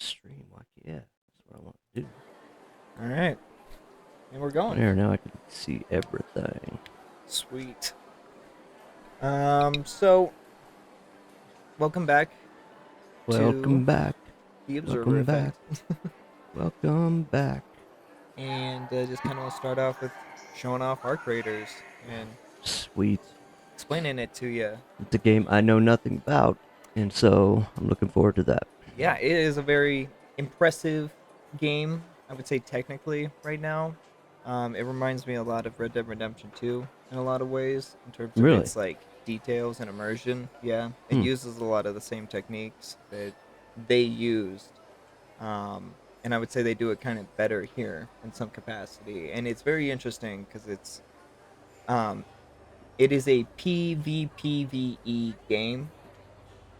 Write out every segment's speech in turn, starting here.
Stream, like, yeah, that's what I want to do. All right, and we're going. There, now I can see everything. Sweet. So welcome back to Welcome back. the Observer Welcome back. Effect, Welcome back. and just kind of want to start off with showing off our creators and Sweet. explaining it to you. It's a game I know nothing about, and so I'm looking forward to that. Yeah, it is a very impressive game. I would say technically right now. It reminds me a lot of Red Dead Redemption 2 in a lot of ways in terms of Really? its like details and immersion. Yeah, it Hmm. uses a lot of the same techniques that they used, and I would say they do it kind of better here in some capacity. And it's very interesting because um, it is a PvPvE game,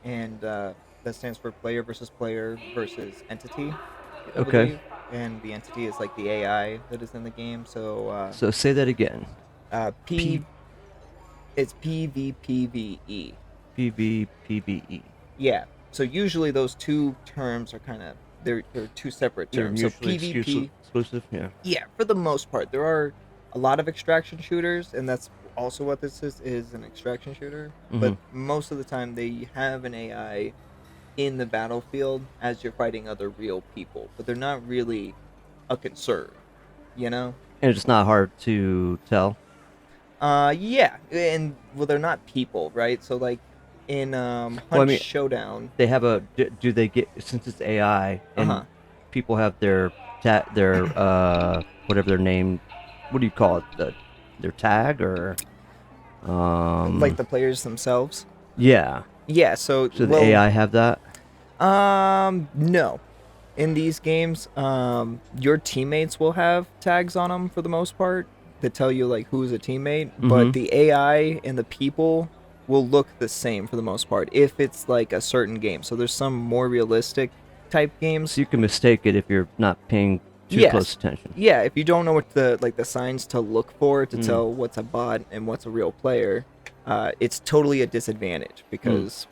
and that stands for player versus player versus entity, I Okay. believe. And the entity is like the AI that is in the game. So So say that again. P P it's PvPvE. P V P V E. Yeah. So usually those two terms are kind of they're two separate They're terms. So mutually PvP, exclusive. Yeah. yeah, for the most part, there are a lot of extraction shooters, and that's also what this is an extraction shooter. Mm-hmm. But most of the time, they have an AI in the battlefield as you're fighting other real people, but they're not really a concern, you know? And it's not hard to tell. Yeah, and well, they're not people, right? So like in Well, I Hunt mean, Showdown, they have a. Do they get, since it's AI uh and huh, people have their whatever their name, what do you call it, their tag, or like um the players themselves. yeah, Yeah, so so the well, AI have that. no. In these games, your teammates will have tags on them for the most part that tell you like who's a teammate, Mm-hmm. but the AI and the people will look the same for the most part if it's like a certain game. So there's some more realistic type So games. you can mistake it if you're not paying too close Yes. attention. Yeah, if you don't know what the signs to look for to Mm. tell what's a bot and what's a real player, it's totally a disadvantage Mm. because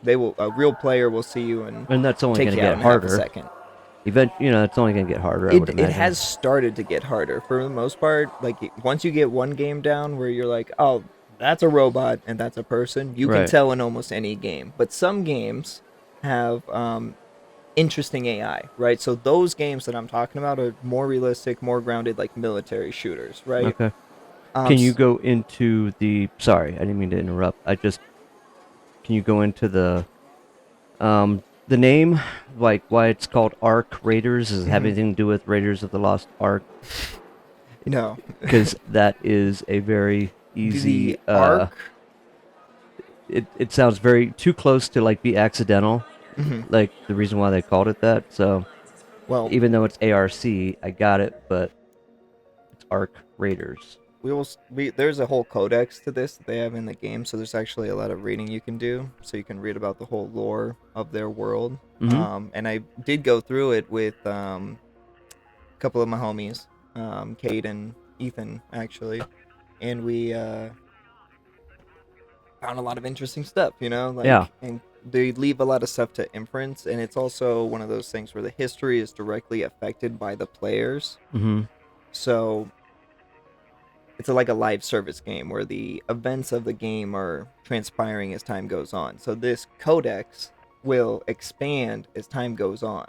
they will a real player will see you and And that's only take going to you out get in half a harder. second. It's only going to get harder, I would It imagine. has started to get harder for the most part. Like once you get one game down where you're like, oh, that's a robot and that's a person, you can Right. tell in almost any game. But some games have interesting AI, right? So those games that I'm talking about are more realistic, more grounded, like military shooters, right? Okay. Um, Can you go into the? Sorry, I didn't mean to interrupt. Can you go into the name, like why it's called Ark Raiders? Does it have anything to do with Raiders of the Lost Ark? no, Because that is a very the easy. arc. It sounds very too close to like be accidental. Mhm. Like the reason why they called it that. So Well, even though it's ARC, I got it, but it's Ark Raiders. there's a whole codex to this that they have in the game, so there's actually a lot of reading you can do, so you can read about the whole lore of their world. Mm-hmm. And I did go through it with a couple of my homies, Kate and Ethan actually, and we found a lot of interesting stuff, Yeah. and they leave a lot of stuff to inference, and it's also one of those things where the history is directly affected by the players. Mm-hmm. So it's like a live service game where the events of the game are transpiring as time goes on. So this codex will expand as time goes on,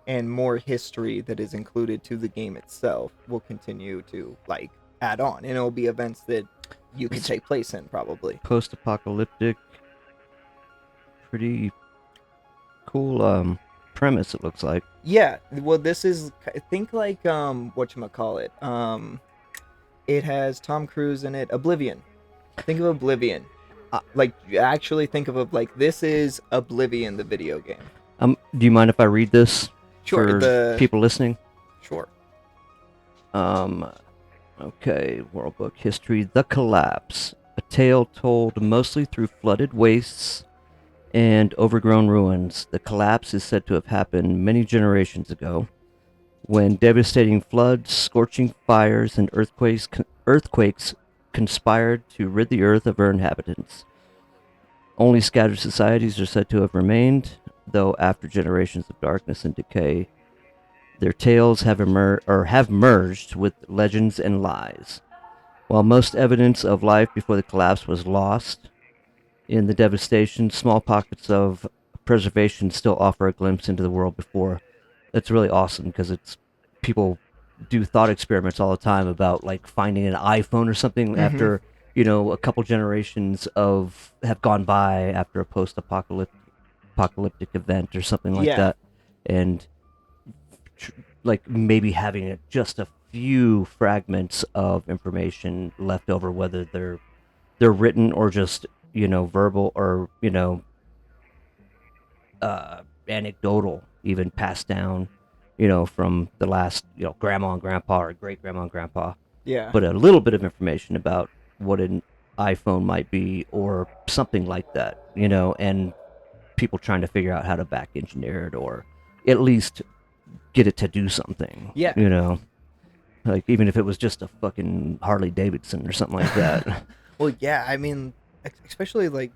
and more history that is included to the game itself will continue to like add on, and it'll be events that you can It's take place in probably. post-apocalyptic, pretty cool premise. It looks like. Yeah, well, this is think like whatchamacallit. It has Tom Cruise in it. Oblivion. Think of Oblivion. Uh, Like actually think of it like this is Oblivion, the video game. Do you mind if I read this Sure. for The people listening? sure. Um, okay, World Book History. The Collapse. A tale told mostly through flooded wastes and overgrown ruins. The collapse is said to have happened many generations ago, when devastating floods, scorching fires, and earthquakes conspired to rid the earth of her inhabitants. Only scattered societies are said to have remained. though after generations of darkness and decay, their tales have merged with legends and lies. While most evidence of life before the collapse was lost in the devastation, small pockets of preservation still offer a glimpse into the world before. That's really awesome because it's people do thought experiments all the time about like finding an iPhone or something Mm-hmm. after a couple generations of have gone by after a post-apocalyptic event or something like Yeah. that, and like maybe having just a few fragments of information left over, whether they're written or just verbal or anecdotal, even passed down, from the last grandma and grandpa or great grandma and grandpa, Yeah. but a little bit of information about what an iPhone might be or something like that, and people trying to figure out how to back engineer it or at least get it to do something, Yeah. like even if it was just a fucking Harley Davidson or something like that. Well, yeah. I mean, especially like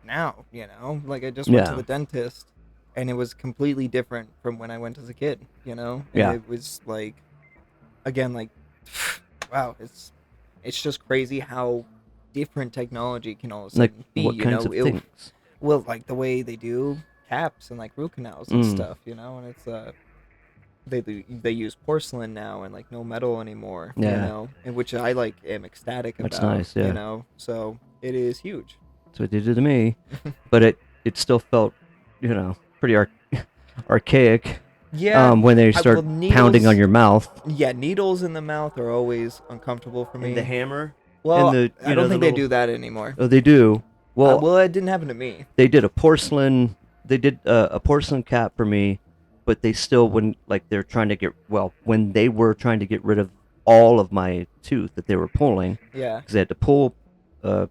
now, like I just went to Yeah, the dentist, and it was completely different from when I went as a kid. And yeah, it was like, again, like, wow, it's just crazy how different technology can all of a like sudden be. what kinds of things? Well, like the way they do caps and like root canals and Mm, stuff, and it's they use porcelain now and like no metal anymore, yeah, and which I like am ecstatic that's about, nice. Yeah, so it is huge. that's what they did to me, but it still felt, pretty archaic Yeah, when they well, start pounding on needles, your mouth yeah, needles in the mouth are always uncomfortable for and the me. hammer and Well, the I don't the think they little. do that anymore. Oh, they do. Well, Well, it didn't happen to me. they did a porcelain. They did a porcelain cap for me, but they still when like they're trying to get when they were trying to get rid of all of my tooth that they were pulling Yeah. because they had to pull a,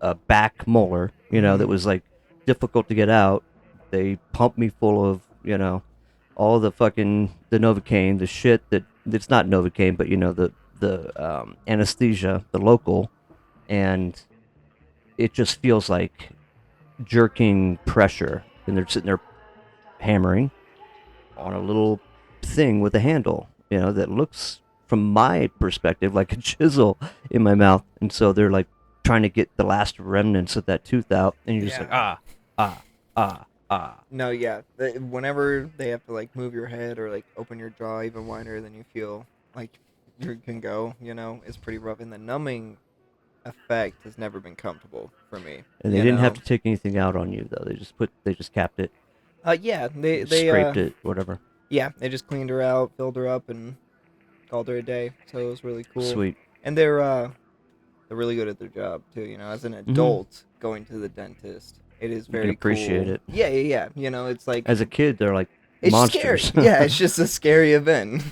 a back molar, Mm-hmm. that was like difficult to get out. They pumped me full of all the fucking the Novocaine, the shit that it's not Novocaine, but the anesthesia, the local, and it just feels like jerking pressure, and they're sitting there hammering on a little thing with a handle, that looks from my perspective like a chisel in my mouth, and so they're like trying to get the last remnants of that tooth out, and you're just like Yeah. ah ah ah. No, yeah. Whenever they have to like move your head or like open your jaw even wider than you feel like you can go, it's pretty rough. And the numbing effect has never been comfortable for me. And they didn't have to take anything out on you though. They just capped it, Yeah, scraped it, whatever. yeah, they just cleaned her out, filled her up, and called her a day. So it was really cool. Sweet. And they're really good at their job too. As an Mm-hmm. adult going to the dentist, it is You can very appreciate cool. it. Yeah, yeah, yeah. It's like As a kid, they're like it's scary. monsters. Yeah, it's just a scary event.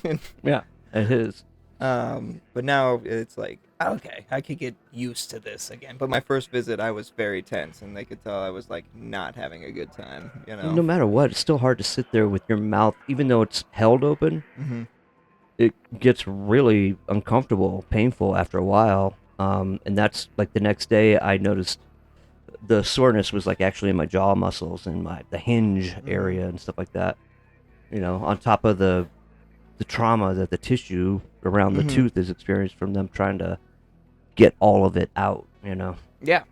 Yeah, it is. But now it's like, okay, I could get used to this again. But my first visit, I was very tense, and they could tell I was like not having a good time. No matter what, it's still hard to sit there with your mouth, even though it's held open. Hmm. It gets really uncomfortable, painful after a while. And that's like the next day I noticed the soreness was like actually in my jaw muscles and the hinge Hmm. area and stuff like that. On top of the trauma that the tissue around the Hmm. tooth is experienced from them trying to get all of it out. Yeah,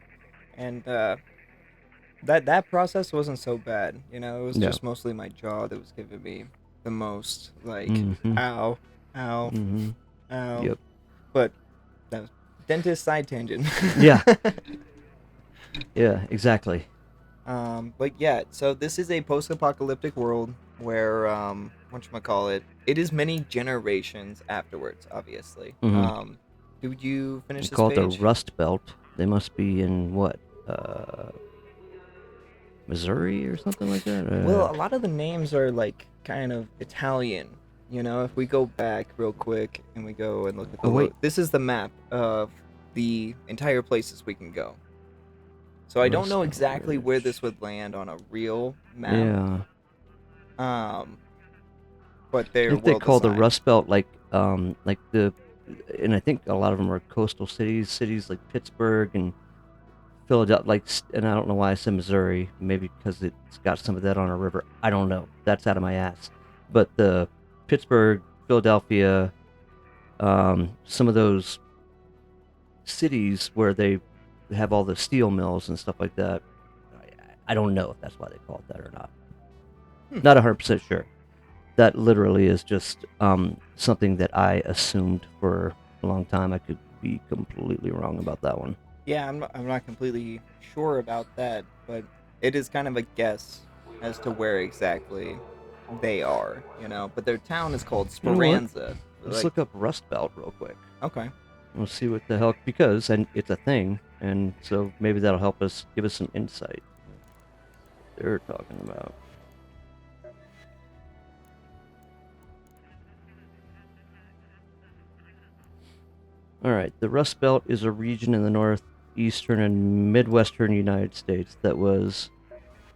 and that process wasn't so bad. It was Yeah. just mostly my jaw that was giving me the most like, Mm-hmm. ow, ow, Mm-hmm. ow. Yep. But that was dentist side tangent. Yeah. Yeah. Exactly. But yeah, so this is a post-apocalyptic world where whatchamacallit, it is many generations afterwards, obviously. Mm-hmm. Did you They finish this call it the page? Rust Belt. They must be in what? Missouri or something like that. Well, a lot of the names are like kind of Italian. If we go back real quick and we go and look at the Oh wait, this is the map of the entire places we can go. So I don't Rust know exactly where Ridge. this would land on a real map. Yeah, Um, but I they're think they well call the designed. Rust Belt like and I think a lot of them are coastal cities, cities like Pittsburgh and Philadelphia, and I don't know why I said Missouri. Maybe because it's got some of that on a river. I don't know. That's out of my ass. But the Pittsburgh, Philadelphia, some of those cities where they have all the steel mills and stuff like that. I don't know if that's why they call it that or not. Hmm. Not 100% sure. That literally is just something that I assumed for a long time. I could be completely wrong about that one. Yeah, I'm not completely sure about that, but it is kind of a guess as to where exactly they are, you know. But their town is called You know what? Speranza. Let's Like, look up Rust Belt real quick. okay. We'll see what the hell, because and it's a thing, and so maybe that'll help us give us some insight. They're talking about. All right, the Rust Belt is a region in the northeastern and midwestern United States that was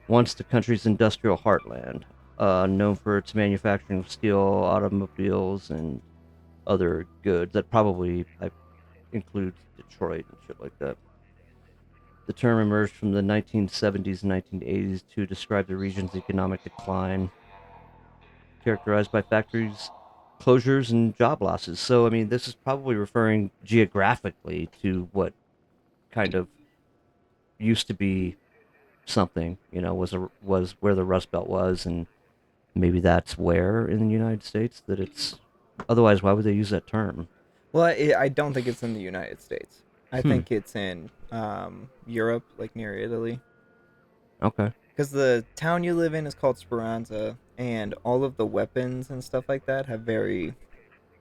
once the country's industrial heartland, known for its manufacturing of steel, automobiles, and other goods. That probably includes Detroit and shit like that. The term emerged from the 1970s and 1980s to describe the region's economic decline, characterized by factories closures and job losses. So, I mean, this is probably referring geographically to what kind of used to be something, was where the Rust Belt was, and maybe that's where in the United States that it's. Otherwise, why would they use that term? Well, I don't think it's in the United States. I Hmm. think it's in Europe, like near Italy. Okay. Because the town you live in is called Speranza, and all of the weapons and stuff like that have very,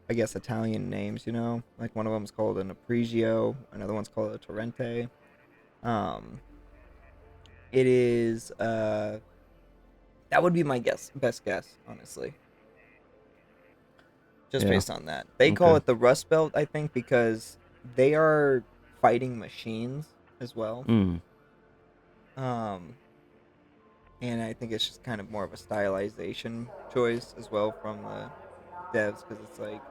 I guess, Italian names. You know, like one of them is called an Aprigio, another one's called a Torrente. Um, it is that would be my best guess, honestly, just Yeah. based on that. They call Okay. it the Rust Belt, I think, because they are fighting machines as well. Hmm. Um, and I think it's just kind of more of a stylization choice as well from the devs, because it's like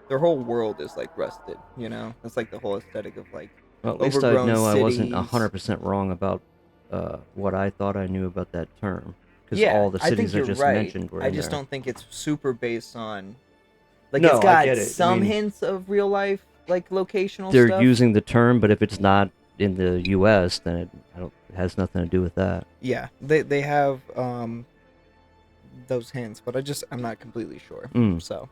their whole world is like rusted. You know, that's like the whole aesthetic of like Well, at least I overgrown know I wasn't cities. 100% wrong about what I thought I knew about that term. Because Yeah, all the I think cities I you're just right. mentioned were I in just there. don't think it's super based on like it's No, I got get it. I some mean, hints of real life like locational they're stuff. using the term, but if it's not in the U.S., then it has nothing to do with that. Yeah, they have those hints, but I'm not completely sure. Mm. So,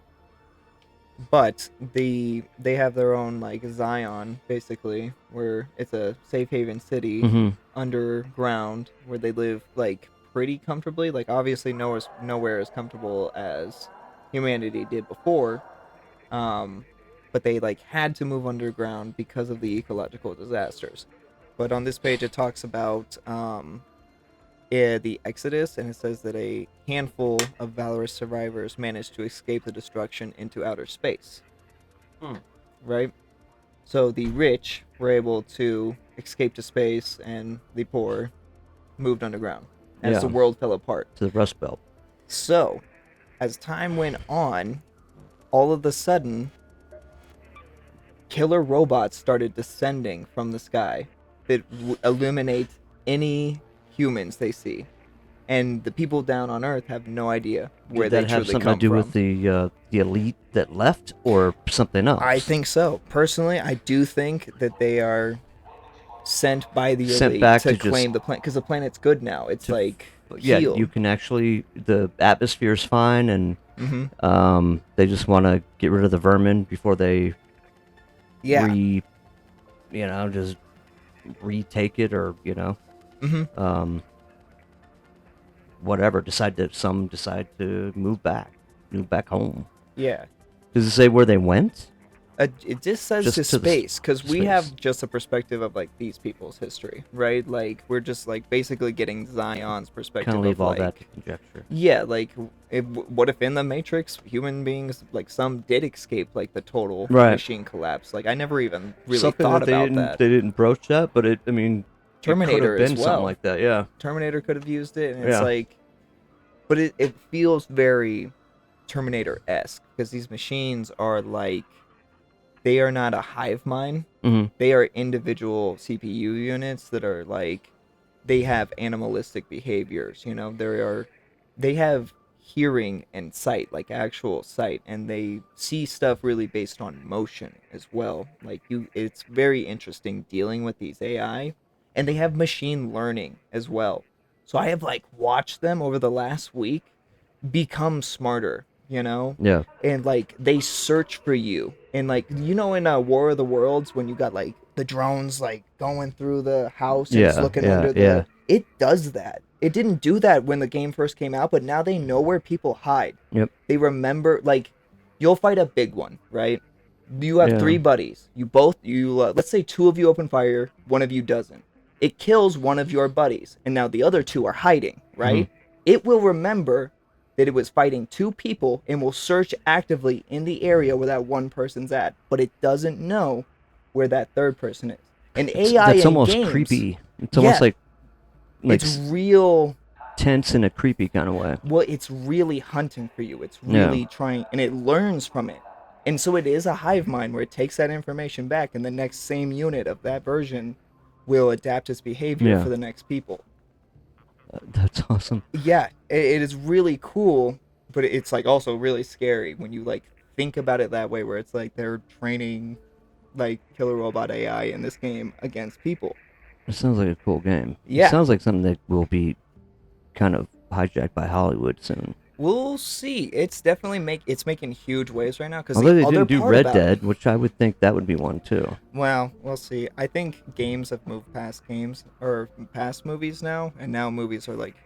but they have their own like Zion basically, where it's a safe haven city Mm-hmm. underground where they live like pretty comfortably. Like obviously nowhere as comfortable as humanity did before. Um, but they like had to move underground because of the ecological disasters. But on this page, it talks about the Exodus, and it says that a handful of valorous survivors managed to escape the destruction into outer space. Hmm. Right? So the rich were able to escape to space, and the poor moved underground as the Yeah, world fell apart. to the Rust Belt. So, as time went on, all of a sudden, killer robots started descending from the sky that illuminate any humans they see. And the people down on Earth have no idea where Did they that have truly something to come do with from. the elite that left, or something I else? think so. Personally, I do think that they are sent by the Sent elite back to to just claim the planet because the planet's good now. It's to, like yeah, you healed. can actually the atmosphere's fine, and Mm-hmm. they just want to get rid of the vermin before they Yeah. just retake it, or Mm-hmm. um, whatever. Some decide to move back home. Yeah. Does it say where they went? It just says to Just to space because we space. have just a perspective of like these people's history, right? Like we're just like basically getting Zion's Kind of perspective leave of all that to like, conjecture. yeah, like what if in the Matrix human beings like some did escape like the total Right. machine collapse? Like I never even really Something thought that about that. they didn't broach that, but I mean, it could have Terminator as been something well. like that. Yeah. Terminator could have used it, and it's Yeah. like, but it feels very Terminator esque because these machines are like they are not a hive mind. Hmm. They are individual CPU units that are like they have animalistic behaviors, you know. They have hearing and sight, like actual sight, and they see stuff really based on motion as well. Like you it's very interesting dealing with these AI, and they have machine learning as well. So I have like watched them over the last week become smarter, you know? Yeah. And like they search for you. And like in War of the Worlds when you got like the drones like going through the house and it's Yeah. looking Yeah. under Yeah. the it does that. It didn't do that when the game first came out, but now they know where people hide. Yep. They remember like you'll fight a big one, right? You have Yeah. three buddies. Let's say two of you open fire, one of you doesn't. It kills one of your buddies, and now the other two are hiding, Hmm. right? It will remember that it was fighting two people and will search actively in the area where that one person's at, but it doesn't know where that third person is. And AI That's in almost games, creepy. It's almost yeah, like it's real. tense in a creepy kind of way. Well, it's really hunting for you. It's Yeah. really trying, and it learns from it. And so it is a hive mind where it takes that information back, and the next same unit of that version will adapt its behavior Yeah. for the next people. That's awesome. Yeah, it is really cool, but it's like also really scary when you like think about it that way, where it's like they're training like killer robot AI in this game against people. It sounds like a cool game. It Yeah, sounds like something that will be kind of hijacked by Hollywood soon. we'll see. It's definitely it's making huge waves right now because the Although they other didn't do part Red about it. Dead, which I would think that would be one too. Well, we'll see. I think games have moved past games or past movies now, and now movies are like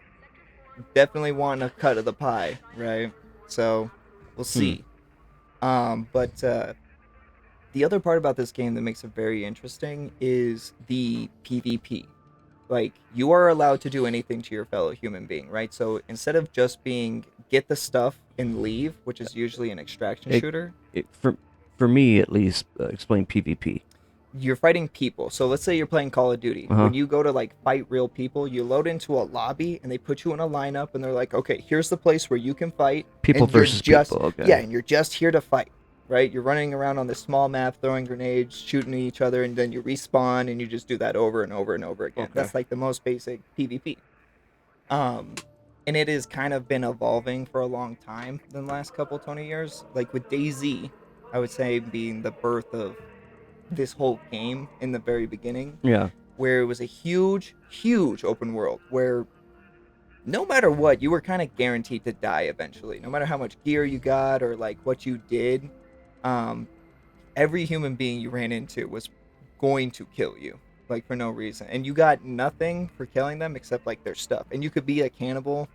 definitely wanting a cut of the pie, right? So we'll Hmm. see. But the other part about this game that makes it very interesting is the PvP. Like you are allowed to do anything to your fellow human being, right? So instead of just being get the stuff and leave, which is usually an extraction It, shooter, for me at least, explain PvP. you're fighting people. So let's say you're playing Call of Duty. Uh huh. When you go to like fight real people, you load into a lobby and they put you in a lineup and they're like, "Okay, here's the place where you can fight People and you're versus just people. Okay. yeah, and you're just here to fight." Right? You're running around on this small map throwing grenades, shooting at each other and then you respawn and you just do that over and over and over again. Okay. That's like the most basic PvP. Um and it has kind of been evolving for a long time in the last couple 20 years. Like with DayZ, I would say being the birth of this whole game in the very beginning, Yeah. where it was a huge, huge open world where no matter what, you were kind of guaranteed to die eventually. No matter how much gear you got or like what you did, um, every human being you ran into was going to kill you, like for no reason. And you got nothing for killing them except like their stuff. And you could be a cannibal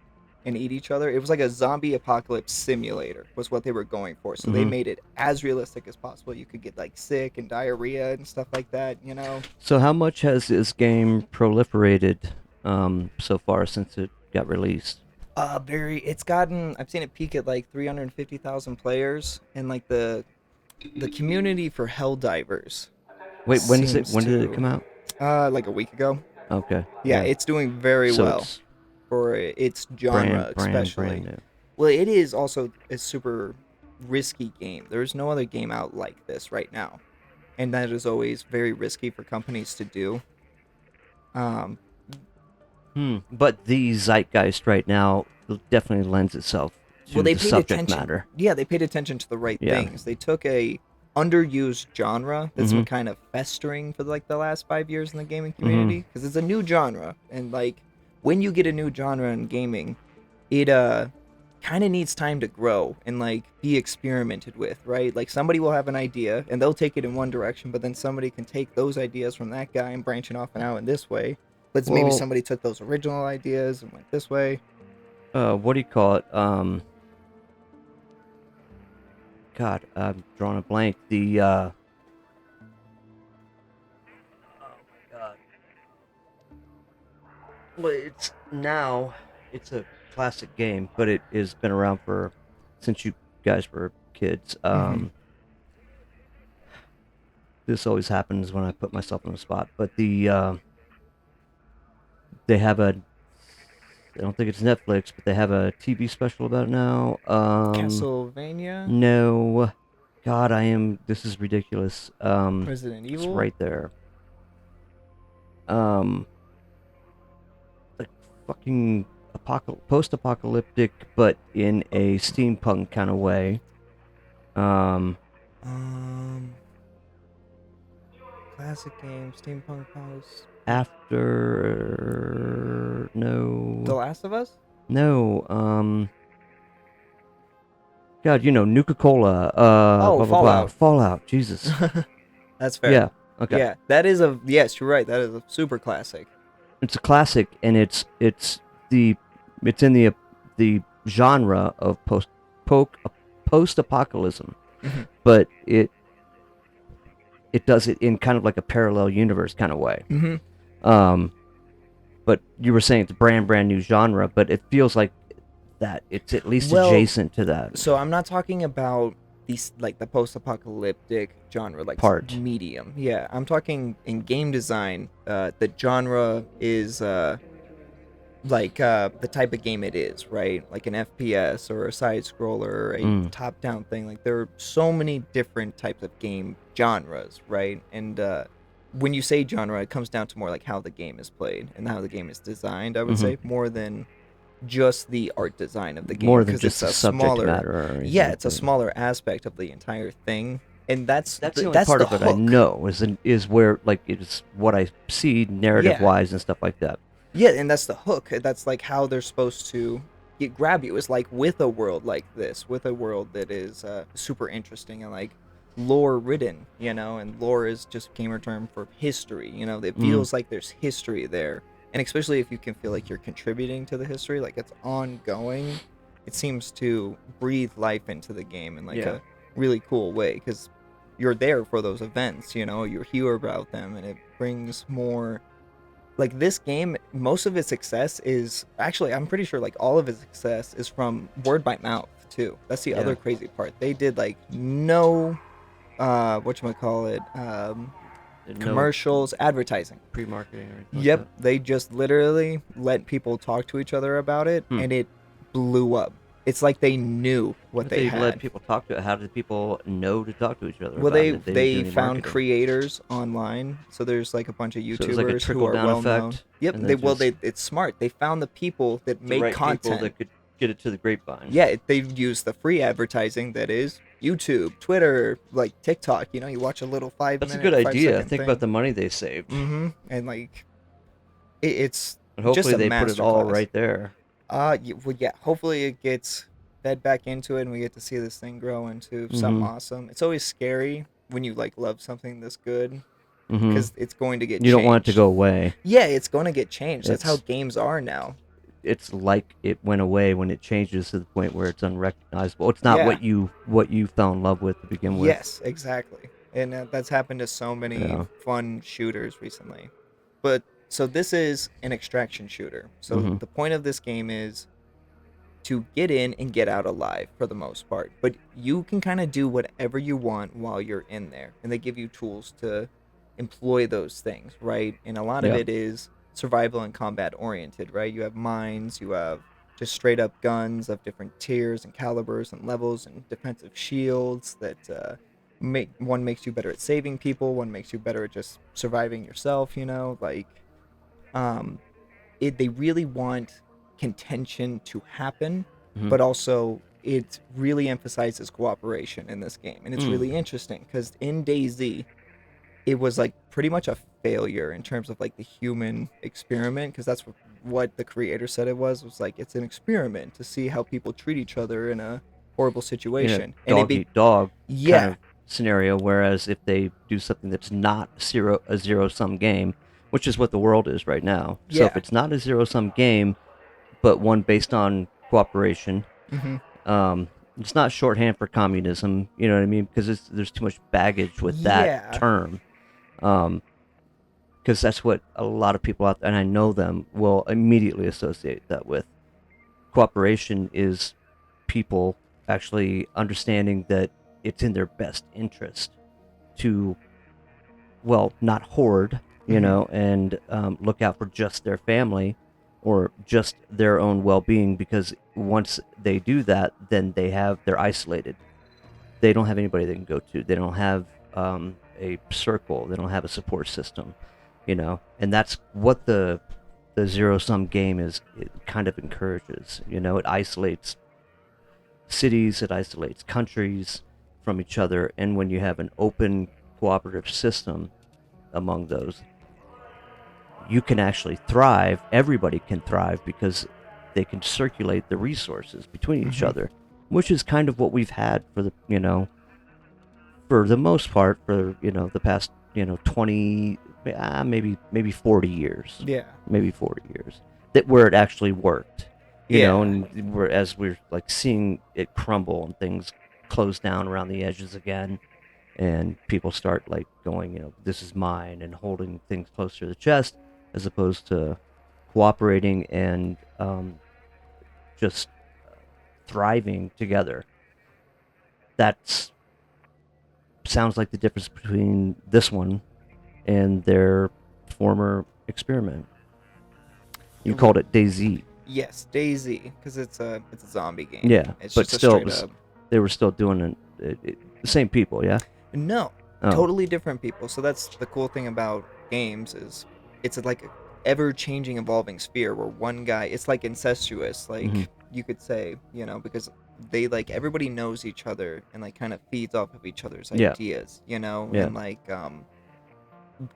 and eat each other. It was like a zombie apocalypse simulator was what they were going for. So they Hmm. made it as realistic as possible. You could get like sick and diarrhea and stuff like that, you know? So how much has this game proliferated so far since it got released? It's gotten I've seen it peak at like 350,000 players, and like the community for Helldivers Wait, when is it? seems When did it to come out? like a week ago. Okay. Yeah, Yeah. it's doing very So well it's for its genre brand especially. new. Well, it is also a super risky game. There's no other game out like this right now. And that is always very risky for companies to do. Um, But the zeitgeist right now definitely lends itself to well, they the paid subject attention. matter. Yeah, they paid attention to the right Yeah. things. They took a underused genre that's been Mhm. kind of festering for like the last 5 years in the gaming Mhm. community because it's a new genre, and like when you get a new genre in gaming, it kind of needs time to grow and like be experimented with, right? Like somebody will have an idea and they'll take it in one direction, but then somebody can take those ideas from that guy and branch it off and out in this way. But maybe Well, somebody took those original ideas and went this way. what do you call it? God, I'm drawing a blank. Oh my God. Well, it's a classic game, but it has been around for since you guys were kids. Hmm. This always happens when I put myself on the spot, but they have a I don't think it's Netflix, but they have a TV special about it now. Castlevania. No, God, this is ridiculous. Resident It's Evil. right there. Um, like fucking post-apocalyptic, but in a steampunk kind of way. Um, Um, classic game, steampunk house. after The no, Last of Us. no. God, Nuka Cola. Oh, Blah blah blah. Fallout. Fallout. Jesus. That's fair. Yeah. Okay. Yeah, that is a yes. You're right. That is a super classic. It's a classic, and the it's in the genre of post-apocalypse, Mhm. but it does it in kind of like a parallel universe kind of way. Mhm. Um, but you were saying it's a brand new genre, but it feels like that it's at least Well, adjacent to that so I'm not talking about these like the post-apocalyptic genre, like part. medium. Yeah, I'm talking in game design. The genre is the type of game it is, right? Like an FPS or a side scroller, a Mm. top down thing. Like there are so many different types of game genres, right? And when you say genre, it comes down to more like how the game is played and how the game is designed, I would Hmm. say, more than just the art design of the game More than because just it's the a subject smaller matter or anything yeah, like it's a that. smaller aspect of the entire thing. And That's the only that's part the of it I hook. know is where like it's what I see narrative Yeah. wise and stuff like that. Yeah, and that's the hook. That's like how they're supposed to grab you. It's like with a world like this, with a world that is super interesting and like lore ridden, and lore is just gamer term for history. It Mm. feels like there's history there, and especially if you can feel like you're contributing to the history, like it's ongoing. It seems to breathe life into the game in like Yeah. a really cool way because you're there for those events. You hear about them, and it brings more like this game. Most of its success is actually, I'm pretty sure like all of its success is from word by mouth too. That's the Yeah. other crazy part. They did like no whatchamacallit, No commercials, advertising. pre-marketing or anything Yep, like they just literally let people talk to each other about it, Hmm. and it blew up. It's like they knew what that. they They let had. people talk to. How did people know to talk to each other Well, about they it if they didn't do they any found marketing? creators online, so there's like a bunch of So it was like a YouTubers who trickle are down well known. effect, Yep, and then just it's smart. They found the people that the make right people content. that could get it to the grapevine. Yeah, they use the free advertising that is YouTube, Twitter, like TikTok. You watch a little That's a good 5 idea. second Think thing. about the money they saved, And like it's and just hopefully a they put it all masterclass. right there. Well, yeah. Hopefully it gets fed back into it, and we get to see this thing grow into something Mhm. awesome. It's always scary when you like love something this good Mhm. because it's going to get You don't want it to changed. go away. Yeah, it's going to get changed. That's how It's games are now. it's like it went away when it changes to the point where it's unrecognizable. It's not Yeah. what you fell in love with to begin with. Yes, exactly. And that's happened to so many Yeah. fun shooters recently. But so this is an extraction shooter. So Mhm. the point of this game is to get in and get out alive for the most part. But you can kind of do whatever you want while you're in there. And they give you tools to employ those things, right? And a lot of Yeah. it is survival and combat oriented, right? You have mines, you have just straight up guns of different tiers and calibers and levels and defensive shields that make one makes you better at saving people, one makes you better at just surviving yourself, like um they really want contention to happen, Mhm. but also it really emphasizes cooperation in this game, and it's Mm. really interesting because in DayZ, it was like pretty much a failure in terms of like the human experiment, because that's what the creator said it was like it's an experiment to see how people treat each other in a horrible In a situation, and dog eat dog kind yeah, of scenario. Whereas if they do something that's not a zero sum game, which is what the world is right now. So if yeah, it's not a zero sum game, but one based on cooperation, hmm um, it's not shorthand for communism. You know what I mean? Because there's too much baggage with that yeah, term. Because that's what a lot of people out there, and I know them, will immediately associate that with. Cooperation is people actually understanding that it's in their best interest to, well, not hoard, Mhm. and look out for just their family or just their own well-being, because once they do that, then they're isolated. they don't have anybody they can go to. They don't have a circle. They don't have a support system, and that's what the zero sum game is. It kind of encourages. It isolates cities, it isolates countries from each other, and when you have an open cooperative system among those, you can actually thrive. Everybody can thrive because they can circulate the resources between each Hmm. other, which is kind of what we've had for the most part for the past 20, maybe 40 years, Yeah. maybe 40 years, that where it actually worked, Yeah. and as we're like seeing it crumble and things close down around the edges again, and people start like going, this is mine, and holding things close to the chest, as opposed to cooperating and just thriving together. That sounds like the difference between this one and their former experiment. You It, called it DayZ. yes, DayZ, because it's a zombie game. Yeah, It's but just a still, it straight was up. they were still doing the same people. Yeah. No, Oh. totally different people. So that's the cool thing about games is it's like a ever changing, evolving sphere where one guy, it's like incestuous, Hmm. like you could say, because they like everybody knows each other and like kind of feeds off of each other's Yeah. ideas, Yeah. and like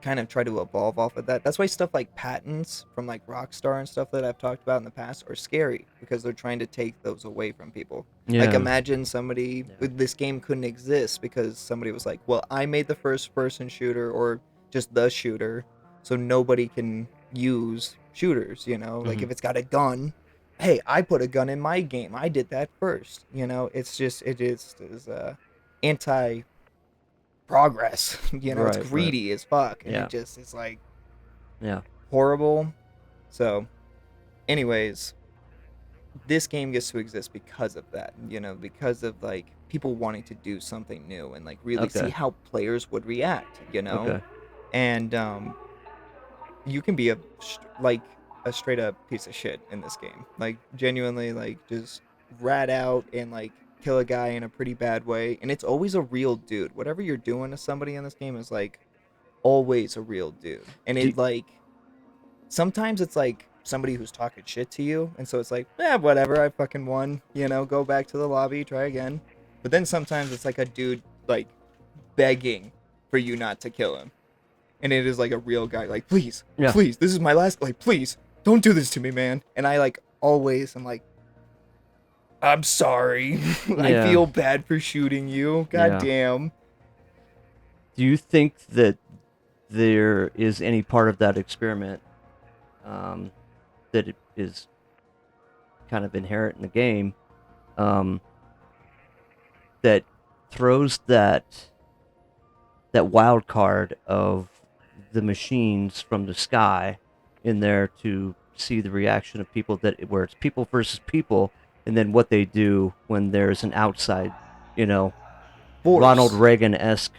kind of try to evolve off of that. That's why stuff like patents from like Rockstar and stuff that I've talked about in the past are scary because they're trying to take those away from people. Like Yeah. imagine somebody Yeah. this game couldn't exist because somebody was like, "Well, I made the first person shooter or just the shooter, so nobody can use shooters, Like Hmm. if it's got a gun, hey, I put a gun in my game. I did that first, It's just it is anti progress. It's Right. Right. greedy as fuck, and it Yeah. just is like Yeah. horrible. So, anyways, this game gets to exist because of that. Because of like people wanting to do something new and like really see Okay. how players would react. Okay. And you can be like a straight up piece of shit in this game. Like genuinely, like just rat out and like kill a guy in a pretty bad way, and it's always a real dude. Whatever you're doing to somebody in this game is like always a real dude. And Do, it like sometimes it's like somebody who's talking shit to you, and so it's like, whatever, I fucking won, go back to the lobby, try again. But then sometimes it's like a dude like begging for you not to kill him. And it is like a real guy, like, please, yeah. please, this is my last, like, please, don't do this to me, man. And I like always am like, I'm sorry. I Yeah. feel bad for shooting you. God Yeah. damn. Do you think that there is any part of that experiment um, that it is kind of inherent in the game, um, that throws that wild card of the machines from the sky in there to see the reaction of people, that where it's people versus people, and then what they do when there's an outside, you know, Ronald Force. Reagan-esque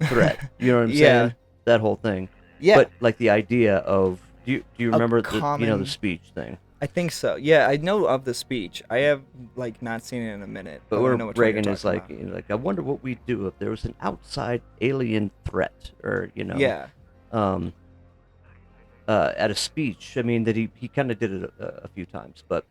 threat. You know what I'm Yeah. saying? That whole thing. Yeah. But like the idea of, do you A remember the common speech thing? I think so. Yeah, I know of the speech. I have like not seen it in a minute, But but I where know which one you're Reagan is talking like, about. I wonder what we'd do if there was an outside alien threat, or Yeah. um, at a speech. I mean, that he kind of did it a few times, but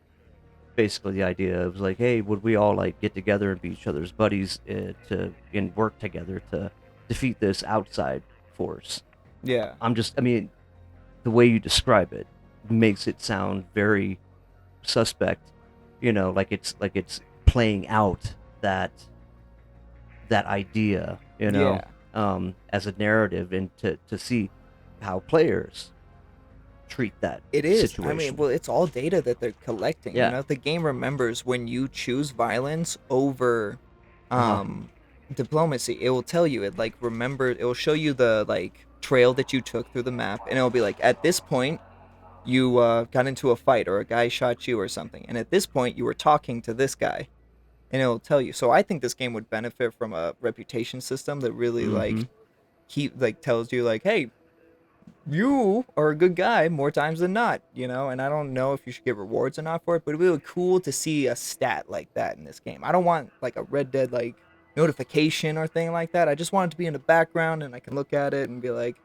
basically the idea was like, hey, would we all like get together and be each other's buddies, to and work together to defeat this outside force? Yeah. I mean, the way you describe it makes it sound very suspect. Like it's playing out that idea, Yeah. as a narrative, and to see how players treat that It is. I mean, situation. well, it's all data that they're collecting. Yeah. The game remembers when you choose violence over Uh-huh. um diplomacy. It will tell you it like remember it will show you the like trail that you took through the map, and it'll be like at this point you got into a fight or a guy shot you or something, and at this point you were talking to this guy, and it'll tell you. So I think this game would benefit from a reputation system that really Mm-hmm. like keep like tells you like, hey, you are a good guy more times than not, and I don't know if you should get rewards or not for it, but it'd be really cool to see a stat like that in this game. I don't want like a Red Dead like notification or thing like that. I just want it to be in the background and I can look at it and be like,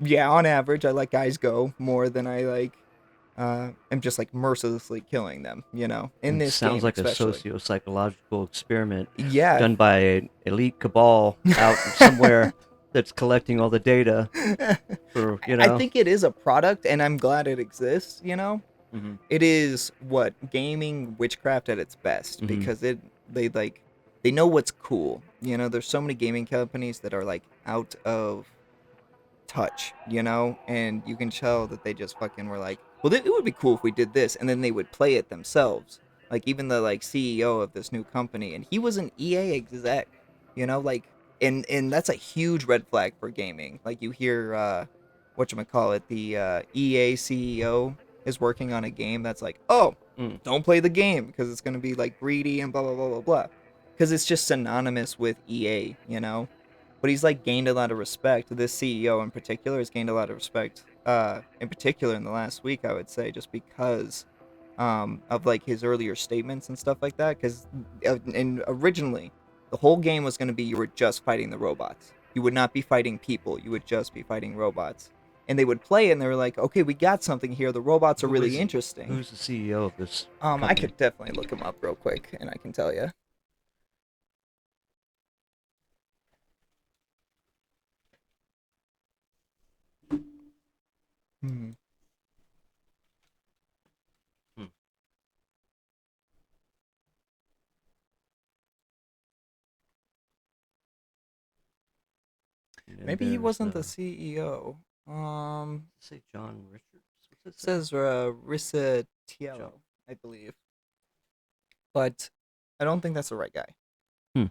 yeah, on average, I let guys go more than I like. am just like mercilessly killing them, in It this sounds game like a especially. socio-psychological experiment Yeah. done by an elite cabal out somewhere that's collecting all the data for, I think it is a product and I'm glad it exists. Mhm. It is what gaming witchcraft at its best Mhm. because they know what's cool. There's so many gaming companies that are like out of touch, and you can tell that they just fucking were like, well, it would be cool if we did this, and then they would play it themselves. Like even the like CEO of this new company, and he was an EA exec, like, and that's a huge red flag for gaming. Like you hear, whatchamacallit, the EA CEO is working on a game that's like, oh, Mm. don't play the game because it's gonna be like greedy and blah blah blah blah blah, because it's just synonymous with EA. But he's like gained a lot of respect. This CEO in particular has gained a lot of respect. In particular in the last week, I would say, just because of like his earlier statements and stuff like that. Because and originally, the whole game was going to be you were just fighting the robots. You would not be fighting people. You would just be fighting robots. And they would play, and they were like, "Okay, we got something here. The robots are Who really is interesting." who's the CEO of this I company? could definitely look him up real quick, and I can tell you. Hmm. Hmm. And Maybe he there's wasn't the CEO. say John Richards. What's it say? Says Rissa John. Tiello, I believe, but I don't think that's the right guy. Hmm.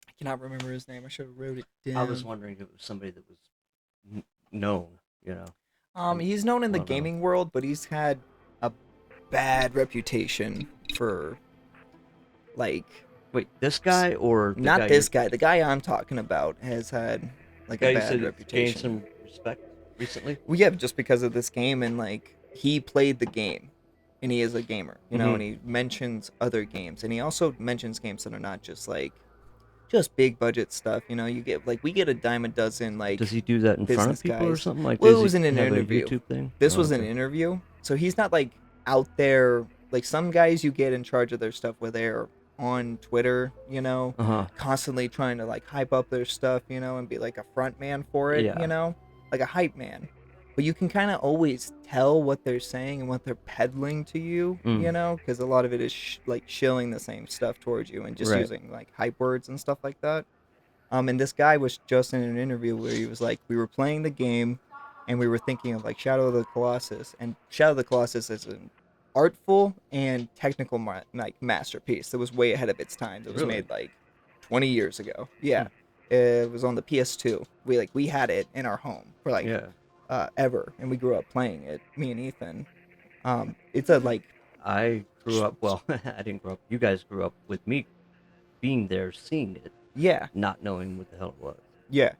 I cannot remember his name. I should have wrote it I was down. wondering if it was somebody that was known, and He's known in the well known. gaming world, but he's had a bad reputation for like Wait, this guy or the not guy you're this guy. The guy I'm talking about has had the like a guy you bad said gained reputation. some respect recently? Well, yeah, just because of this game and like he played the game and he is a gamer, Mm-hmm. and he mentions other games and he also mentions games that are not just big budget stuff. You get like we get a dime a dozen Does like he do that in front of business people or guys. something? Like, Well, does it he was in an have a interview. YouTube thing? This Oh, was an okay. interview, so he's not like out there like some guys you get in charge of their stuff where they're on Twitter, Uh huh. constantly trying to like hype up their stuff, and be like a front man for it, Yeah. like a hype man. But you can kind of always tell what they're saying and what they're peddling to you, Mm. because a lot of it is like shilling the same stuff towards you and just Right. using like hype words and stuff like that. And this guy was just in an interview where he was like, we were playing the game, and we were thinking of like Shadow of the Colossus, and Shadow of the Colossus is an artful and technical like masterpiece that was way ahead of its time. That was Really? made like 20 years ago. Yeah, Hmm. it was on the PS2. We had it in our home for like Yeah. ever, and we grew up playing it. Me and Ethan. It's a like I grew up. Well, I didn't grow up. You guys grew up with me being there, seeing it, yeah, not knowing what the hell it was. yeah,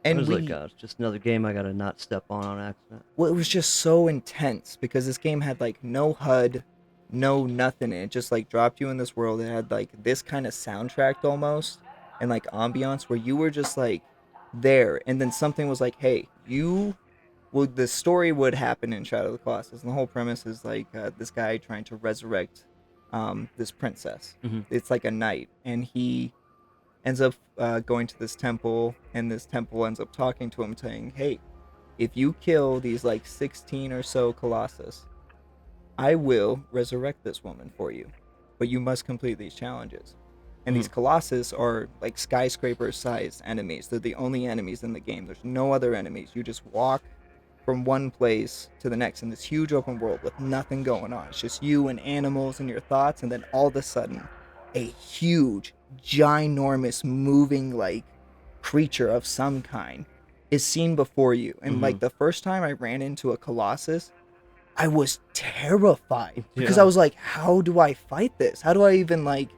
I and was like, we it's just another game I gotta not step on accident. well, it was just so intense because this game had like no HUD, no nothing. It just like dropped you in this world. It had like this kind of soundtrack almost and like ambiance where you were just like there, and then something was like, hey, you. Well, the story would happen in Shadow of the Colossus, and the whole premise is like this guy trying to resurrect this princess. Mm-hmm. It's like a knight, and he ends up going to this temple, and this temple ends up talking to him, saying, "Hey, if you kill these like 16 or so Colossus, I will resurrect this woman for you. But you must complete these challenges." And Mm-hmm. these Colossus are like skyscraper sized enemies. They're the only enemies in the game. There's no other enemies. You just walk from one place to the next in this huge open world with nothing going on. It's just you and animals and your thoughts, and then all of a sudden, a huge, ginormous, moving like creature of some kind is seen before you. And Mm-hmm. like the first time I ran into a Colossus, I was terrified because I Yeah. was like, how do I fight this? How do I even like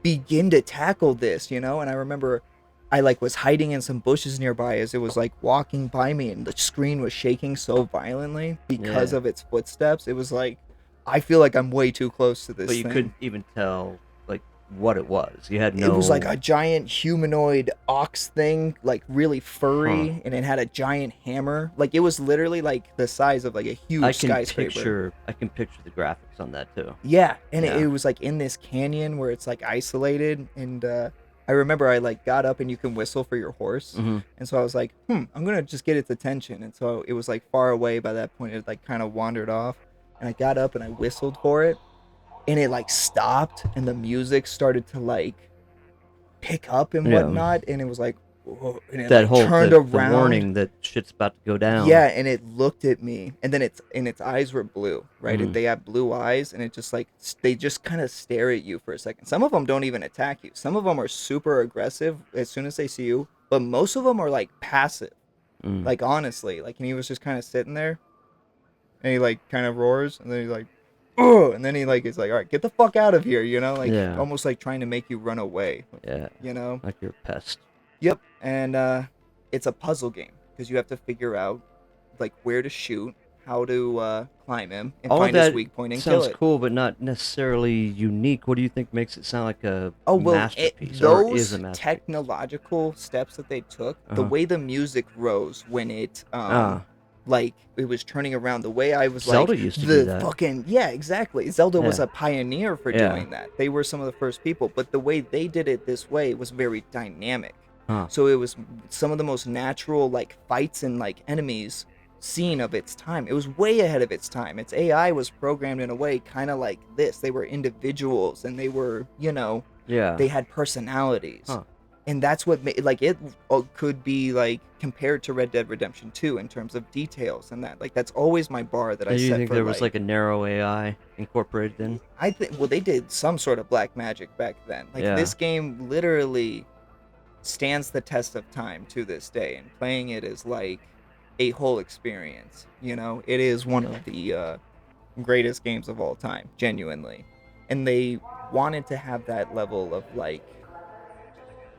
begin to tackle this? And I remember I like was hiding in some bushes nearby as it was like walking by me, and the screen was shaking so violently because Yeah. of its footsteps. It was like I feel like I'm way too close to But this you thing. couldn't even tell, like, what it was. You had no. It was like a giant humanoid ox thing, like really furry, and it had a giant hammer. Like it was literally like the size of like a huge skyscraper. I can picture the graphics on that too. Yeah, and Yeah. it was like in this canyon where it's like isolated. And I remember I like got up and you can whistle for your horse, Hmm. and so I was like, I'm gonna just get its attention. And so it was like far away by that point. It like kind of wandered off, and I got up and I whistled for it, and it like stopped, and the music started to like pick up and Yeah. whatnot, and it was like, whoa, and it That like whole turned the around. warning that shit's about to go down. Yeah, and it looked at me, and then its eyes were blue, right? Mhm. They have blue eyes, and it just like they just kind of stare at you for a second. Some of them don't even attack you. Some of them are super aggressive as soon as they see you, but most of them are like passive. Mm. Like honestly, like, and he was just kind of sitting there, and he like kind of roars, and then he's like, oh, and then he like is like, all right, get the fuck out of here, you know, like Yeah. almost like trying to make you run away, Yeah. you know. Like you're a pest. Yep, and it's a puzzle game because you have to figure out like where to shoot, how to climb him, and All of find his that weak point and kill sounds it. cool, but not necessarily unique. What do you think makes it sound like a Oh well, masterpiece, or is those a masterpiece? technological steps that they took, the Uh-huh. way the music rose when it Ah, like it was turning around, the way I was Zelda like used to do that. fucking yeah, exactly. Zelda was Yeah. a pioneer for Yeah. doing that. They were some of the first people, but the way they did it this way was very dynamic. Huh. So it was some of the most natural like fights and like enemies seen of its time. It was way ahead of its time. Its AI was programmed in a way kind of like this. They were individuals, and they were, you know, Yeah. they had personalities. Huh. And that's what made like it could be like compared to Red Dead Redemption 2 in terms of details and that. Like that's always my bar that I Do you set think for there was like a narrow AI incorporated in? I think well they did some sort of black magic back then. Like Yeah. this game literally stands the test of time to this day, and playing it is like a whole experience. You know, it is one of the greatest games of all time, genuinely. And they wanted to have that level of like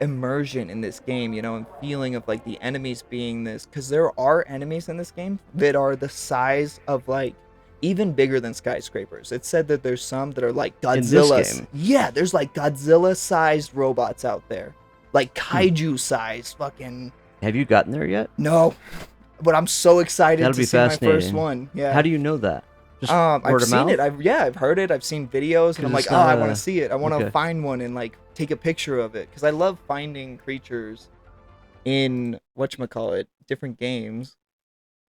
immersion in this game, you know, and feeling of like the enemies being this, because there are enemies in this game that are the size of like even bigger than skyscrapers. It's said that there's some that are like In this Godzilla. game? Yeah, there's like Godzilla sized robots out there, like kaiju sized fucking. Have you gotten there yet? No, but I'm so excited That'll to be see my first fascinating. one. Yeah. How do you know that? Just I've word of seen mouth? it. I've heard it. I've seen videos, and I'm 'Cause like, it's oh, I not want a- to see it. I want to okay. find one and like take a picture of it because I love finding creatures in whatchamacallit, different games.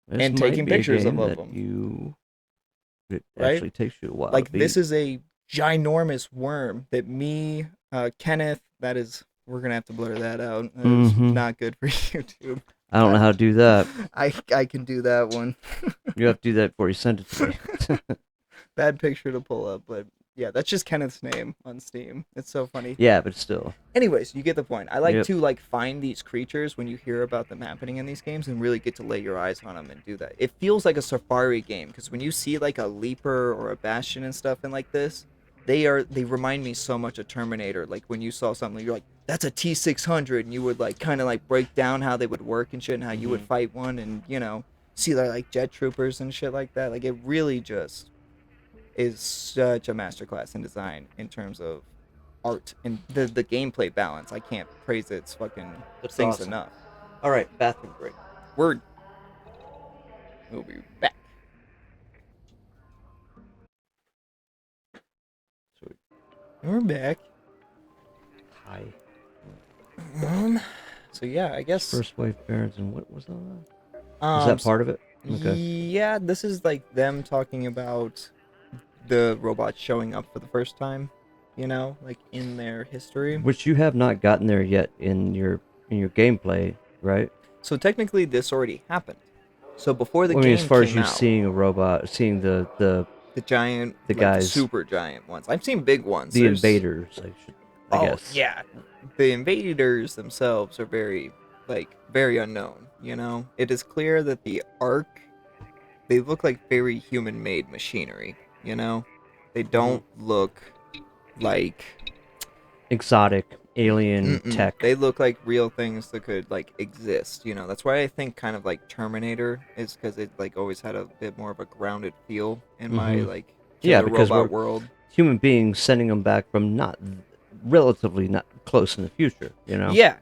This and might taking be a pictures of game that them. it Right? actually takes you a while. Like to beat. this is a ginormous worm that me, Kenneth. That is, we're gonna have to blur that out. That is Mhm. not good for YouTube. I don't know how to do that. I can do that one. You have to do that before you send it to me. Bad picture to pull up, but yeah, that's just Kenneth's name on Steam. It's so funny. Yeah, but still. Anyways, you get the point. I like Yep. to like find these creatures when you hear about them happening in these games and really get to lay your eyes on them and do that. It feels like a safari game because when you see like a leaper or a bastion and stuff in like this, they remind me so much of Terminator. Like when you saw something, you're like, that's a T600, and you would like kind of like break down how they would work and shit and how you would Mhm. fight one, and you know, see their like jet troopers and shit like that. Like it really just is such a masterclass in design in terms of art and the gameplay balance. I can't praise its fucking That's things awesome. enough. All right, bathroom break. We'll be back. Sweet. We're back. Hi. So yeah, I guess First wave Barons, and what was that? Is um, that part of it? Okay. yeah, this is like them talking about the robots showing up for the first time, you know, like in their history. Which you have not gotten there yet in your gameplay, right? So technically, this already happened. So before the I mean, game as far as came you out, seeing a robot, seeing the giant, the like, guys- super giant ones. I've seen big ones. the There's- invaders, I guess. yeah, the invaders themselves are very unknown. You know, it is clear that the Ark, they look like very human-made machinery. You know, they don't look like Exotic alien Mm-mm. tech. They look like real things that could like exist. You know, that's why I think kind of like Terminator is because it like always had a bit more of a grounded feel in my Mhm. like Yeah, killer because robot we're- world. Human beings sending them back from not relatively not close in the future, you know, Yeah,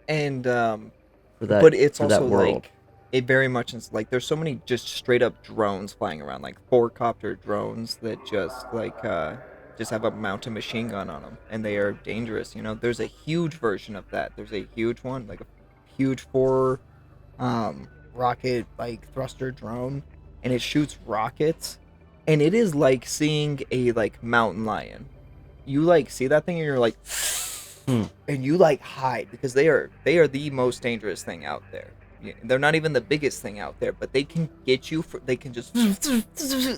and for that but it's for that also world. like it very much is like there's so many just straight up drones flying around, like four-copter drones that just have a mounted machine gun on them, and they are dangerous. There's a huge version of that. There's a huge one, like a huge four rocket like thruster drone, and it shoots rockets, and it is like seeing a like mountain lion. You like see that thing and you're like Hmm. and you like hide because they are the most dangerous thing out there. They're not even the biggest thing out there, but they can get you they can just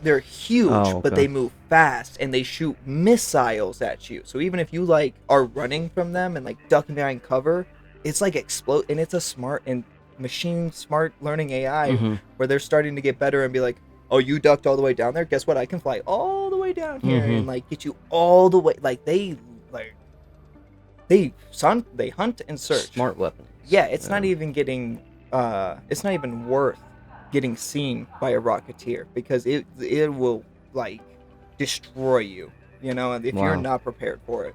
they're huge, Oh, but okay. they move fast and they shoot missiles at you. So even if you like are running from them and like ducking behind cover, it's like explode, and it's a smart and machine smart learning AI Mm-hmm. where they're starting to get better and be like, "Oh, you ducked all the way down there. Guess what? I can fly all the way down here Mm-hmm. and like get you all the way." Like like they hunt and search. Smart weapons. Yeah, it's not Yeah. even getting it's not even worth getting seen by a rocketeer because it will like destroy you, and if you're Wow. not prepared for it.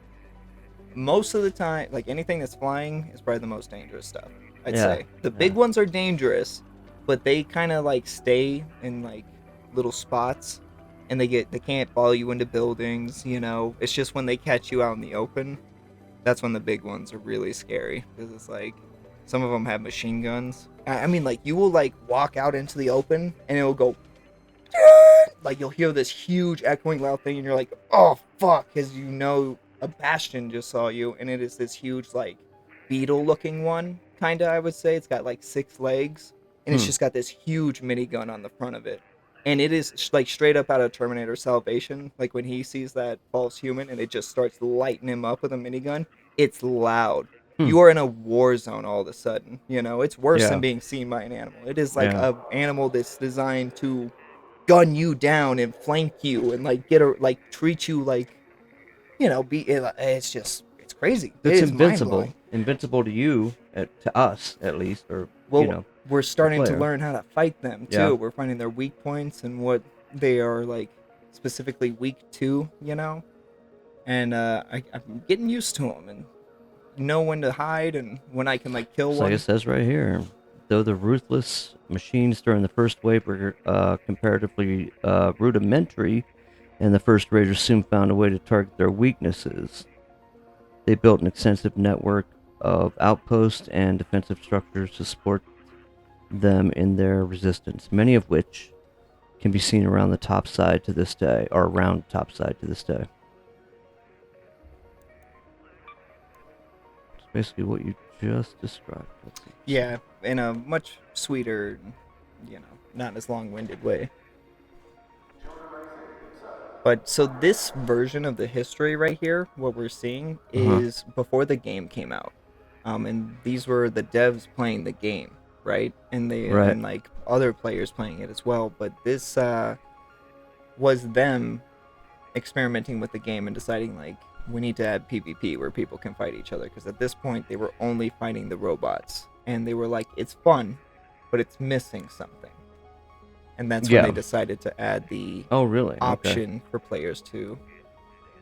Most of the time, like anything that's flying is probably the most dangerous stuff, I'd Yeah. say. The Yeah. big ones are dangerous, but they kind of like stay in like little spots, and they can't follow you into buildings. It's just when they catch you out in the open, that's when the big ones are really scary because it's like some of them have machine guns. I mean, like you will like walk out into the open and it'll go like you'll hear this huge echoing loud thing and you're like, oh fuck, because a bastion just saw you, and it is this huge like beetle looking one, kind of, I would say. It's got like 6 legs, and it's Hmm. just got this huge minigun on the front of it, and it is like straight up out of Terminator Salvation. Like when he sees that false human and it just starts lighting him up with a minigun, it's loud. Hmm. You are in a war zone all of a sudden. It's worse than Yeah. being seen by an animal. It is like Yeah. a animal that's designed to gun you down and flank you and like treat you like it's just it's crazy. It It's is mind blowing. invincible. Invincible to you, to us at least, or Well, we're the starting to player. learn how to fight them Yeah. too. We're finding their weak points and what they are like specifically weak to, and I'm getting used to them and know when to hide and when I can like kill It's like it one. says right here. Though the ruthless machines during the first wave were comparatively rudimentary, and the first raiders soon found a way to target their weaknesses. They built an extensive network of outposts and defensive structures to support them in their resistance, many of which can be seen around the top side to this day, or around the top side to this day. It's basically what you just described. Let's see. Yeah, in a much sweeter, not as long-winded way. But so this version of the history right here, what we're seeing Uh-huh. is before the game came out. And these were the devs playing the game, right? Right. And like other players playing it as well. But this was them experimenting with the game and deciding like we need to add PvP where people can fight each other, because at this point they were only fighting the robots, and they were like, it's fun, but it's missing something. And that's when Yeah. they decided to add the Oh, really? Okay. option for players to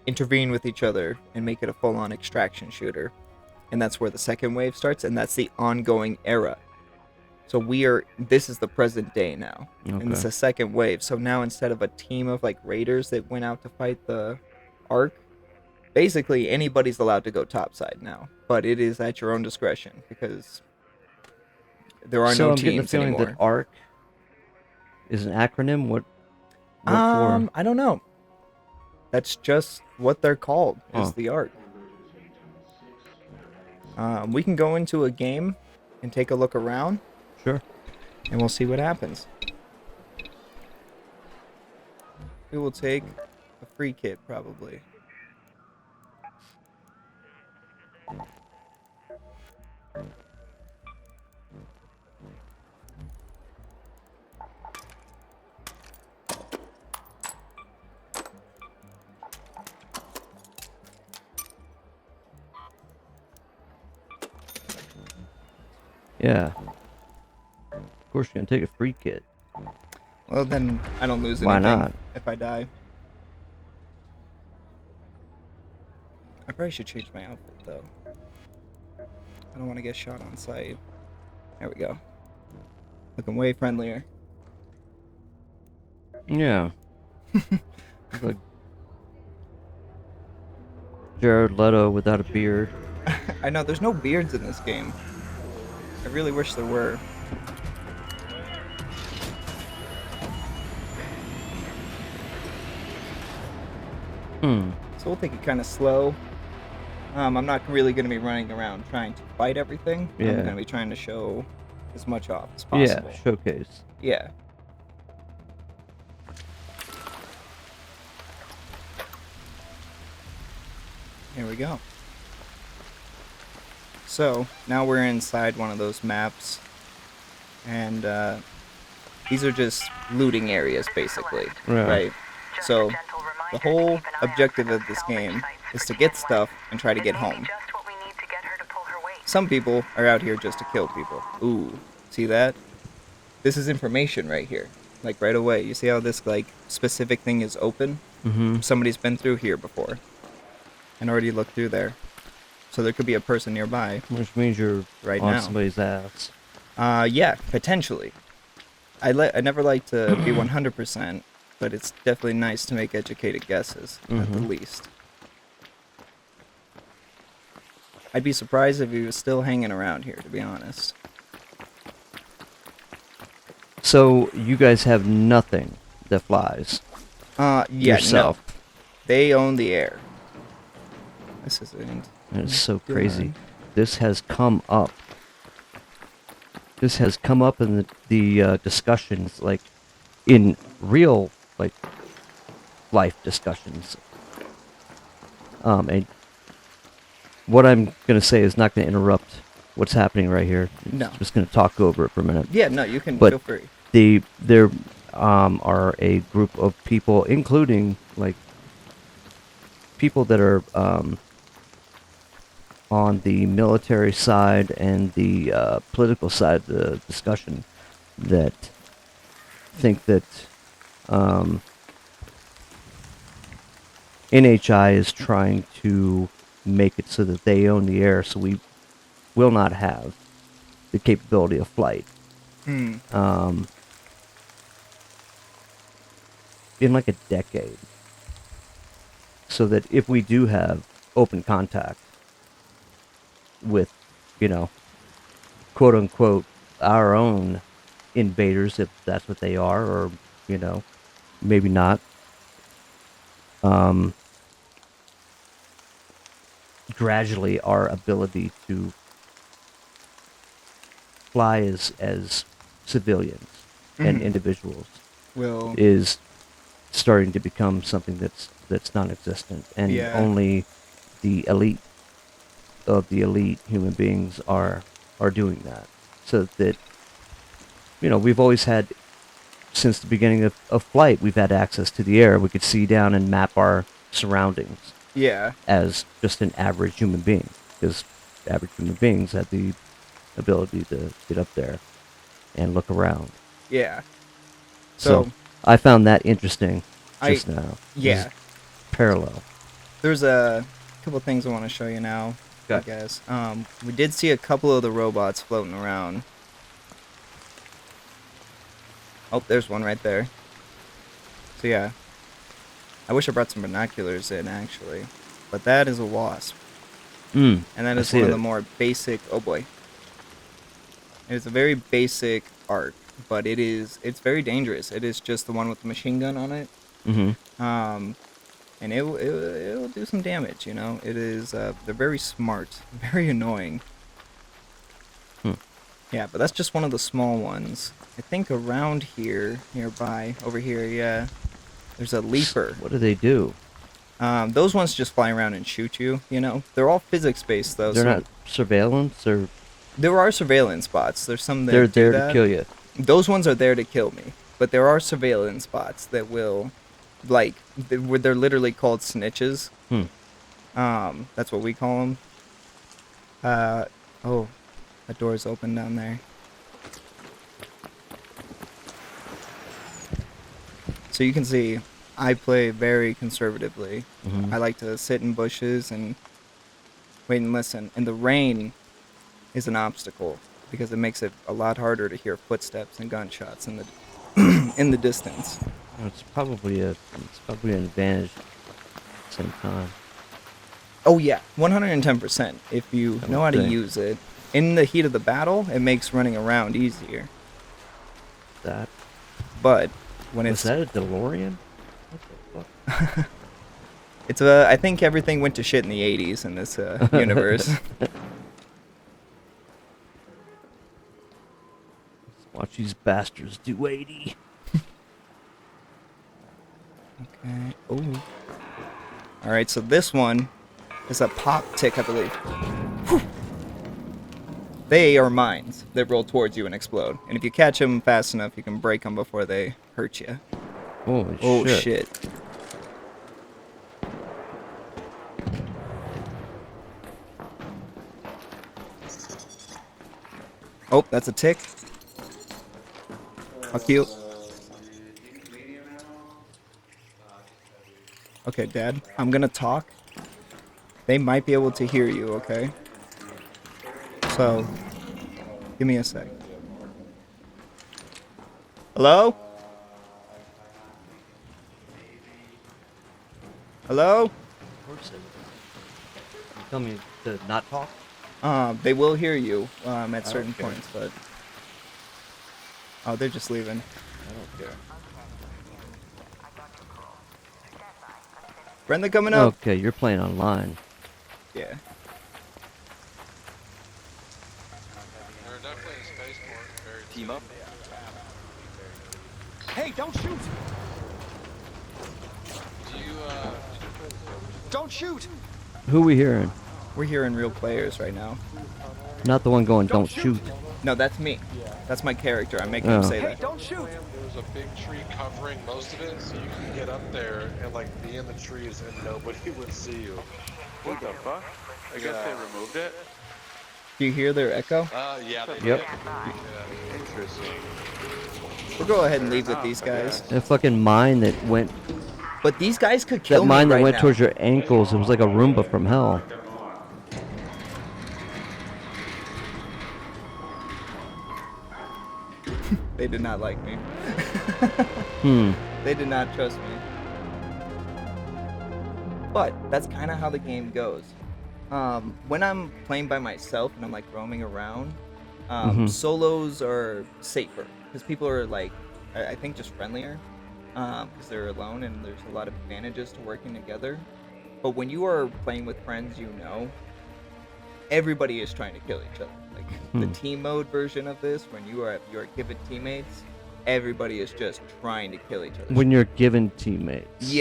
intervene with each other and make it a full-on extraction shooter. And that's where the second wave starts, and that's the ongoing era. So this is the present day now, and it's Okay. a second wave. So now instead of a team of like raiders that went out to fight the Ark, basically anybody's allowed to go topside now, but it is at your own discretion because there are So no I'm getting the teams feeling that anymore. ARC is an acronym. What for? I don't know. That's just what they're called, is Huh. the Ark. We can go into a game and take a look around, Sure. and we'll see what happens. We will take a free kit, probably. Yeah. Of course, you're gonna take a free kit. Well, then I don't lose Why anything not? if I die. I probably should change my outfit though. I don't want to get shot on sight. There we go. Looking way friendlier. Yeah. Like Jared Leto without a beard. I know there's no beards in this game. I really wish there were. So we'll take it kind of slow. I'm not really going to be running around trying to fight everything. Yeah. I'm going to be trying to show as much off as Yeah, possible. showcase. Yeah. Here we go. So now we're inside one of those maps, and these are just looting areas basically, Yeah. right? So the whole objective of this game is to get stuff and try to get home. Some people are out here just to kill people. Ooh, see that? This is information right here. Like right away. You see how this like specific thing is open? Mm-hmm. Somebody's been through here before and already looked through there. So there could be a person nearby. Which means you're Right on now. somebody's ass. Yeah, potentially. I never like to be 100%, but it's definitely nice to make educated guesses at the Mhm. least. I'd be surprised if he was still hanging around here, to be honest. So you guys have nothing that flies Yeah, yourself. no. They own the air. This isn't. And it's so good. crazy. This has come up. This has come up in the discussions, like in real like life discussions. And what I'm gonna say is not gonna interrupt what's happening right here. No. Just gonna talk over it for a minute. Yeah, no, you can But feel free. There are a group of people, including like people that are on the military side and the political side of the discussion, that think that NHI is trying to make it so that they own the air, so we will not have the capability of flight. Hmm. In like a decade. So that if we do have open contact with, you know, quote unquote, our own invaders, if that's what they are, or, you know, maybe not, gradually our ability to fly as civilians and Mhm. individuals Well, is starting to become something that's non-existent, and Yeah. only the elite of the elite human beings are doing that. So that, you know, we've always had, since the beginning of flight, we've had access to the air. We could see down and map our surroundings yeah. as just an average human being, because average human beings had the ability to get up there and look around. Yeah. So So, I found that interesting I- just now. This yeah. is parallel. There's a couple things I want to show you now, I Okay. guess. We did see a couple of the robots floating around. Oh, there's one right there. So yeah. I wish I brought some binoculars in, actually. But that is a wasp. And that I is see one of it. the more basic... Oh, boy. It's a very basic arc, but it's very dangerous. It is just the one with the machine gun on it. Mm-hmm. And it'll do some damage, you know. It is, they're very smart, very annoying. Hmm. Yeah, but that's just one of the small ones. I think around here, nearby, over here, yeah, there's a leaper. What do they do? Those ones just fly around and shoot you, you know. They're all physics-based, though. They're so not surveillance, or there are surveillance bots. There's some that they're do there that. to kill you. Those ones are there to kill me, but there are surveillance bots that will, like, they're literally called snitches. That's what we call them. Oh, that door's open down there. So you can see, I play very conservatively. Mhm. I like to sit in bushes and Wait and listen. And the rain is an obstacle because it makes it a lot harder to hear footsteps and gunshots in the in the distance. It's probably an advantage at the same time. Oh yeah, 110%. If you I know would how to think. use it in the heat of the battle, it makes running around easier. That But when was it's that a DeLorean? What the it's I think everything went to shit in the 80s in this fuck? universe. Watch these bastards do 80. Okay. Oh. All right, so this one is a pop tick, I believe. Whew. They are mines that roll towards you and explode. And if you catch them fast enough, you can break them before they hurt you. Holy Oh shit. shit. Oh, that's a tick. How cute. Okay, Dad, I'm gonna talk. They might be able to hear you, okay? So, give me a sec. Hello? Hello? Person. You tell me to not talk? They will hear you at certain Okay. points, but oh, they're just leaving. I don't care. Brenda coming up. Okay, you're playing online. Yeah. They're definitely in spaceport. Very Team up. Hey, don't shoot! Do you Don't shoot! Who we hearing? We're hearing real players right now. Not the one going, Don't don't shoot. shoot. No, that's me. That's my character. I'm making Oh. him say Hey, that. don't shoot! there's a big tree covering most of it, so you can get up there and like be in the trees and nobody would see you. What the fuck? I guess they removed it. Do you hear their echo? Yeah, they Yep. did. Yeah. Interesting. We'll go ahead and leave with these guys. That fucking mine that went, But these guys could kill that me mine that right went now. towards your ankles, it was like a Roomba from hell. They did not like me. Hmm. They did not trust me. But that's kind of how the game goes. When I'm playing by myself and I'm like roaming around, Mhm. solos are safer because people are like, I think just friendlier because they're alone and there's a lot of advantages to working together. But when you are playing with friends, you know, everybody is trying to kill each other. Like the Hmm. team mode version of this, when you are given teammates, everybody is just trying to kill each other. When you're given teammates.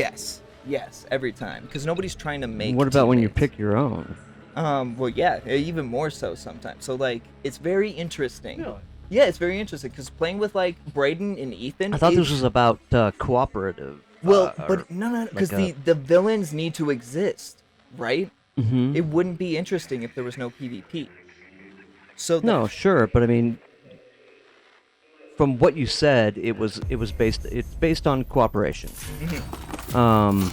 Yes, every time. Because nobody's trying to make. What about when you teammates. pick your own? Well, yeah, even more so sometimes. So like, it's very interesting. Yeah, it's very interesting because playing with like Brayden and Ethan. I thought this is- was about cooperative. Well, or- but no, because like the villains need to exist, right? Mhm. It wouldn't be interesting if there was no PvP. So No, sure, but I mean, from what you said, it's based on cooperation. Mhm.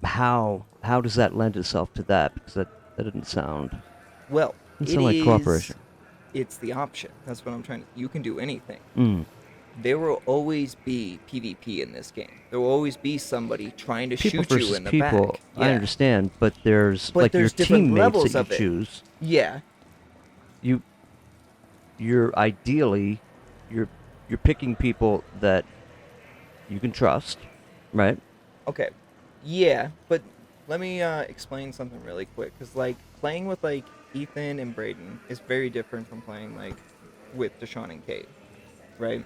How does that lend itself to that? Because that didn't sound Well, Didn't sound like cooperation. It's the option. That's what I'm trying to. You can do anything. Mm. There will always be PvP in this game. There will always be somebody trying to People shoot you versus in the people. back. I Yeah. understand, but there's But like there's your different teammates levels that you of it. choose. Yeah. You're ideally you're picking people that you can trust, right? Okay. Yeah, but let me explain something really quick. Cause like playing with like Ethan and Brayden is very different from playing like with Deshaun and Cade, right?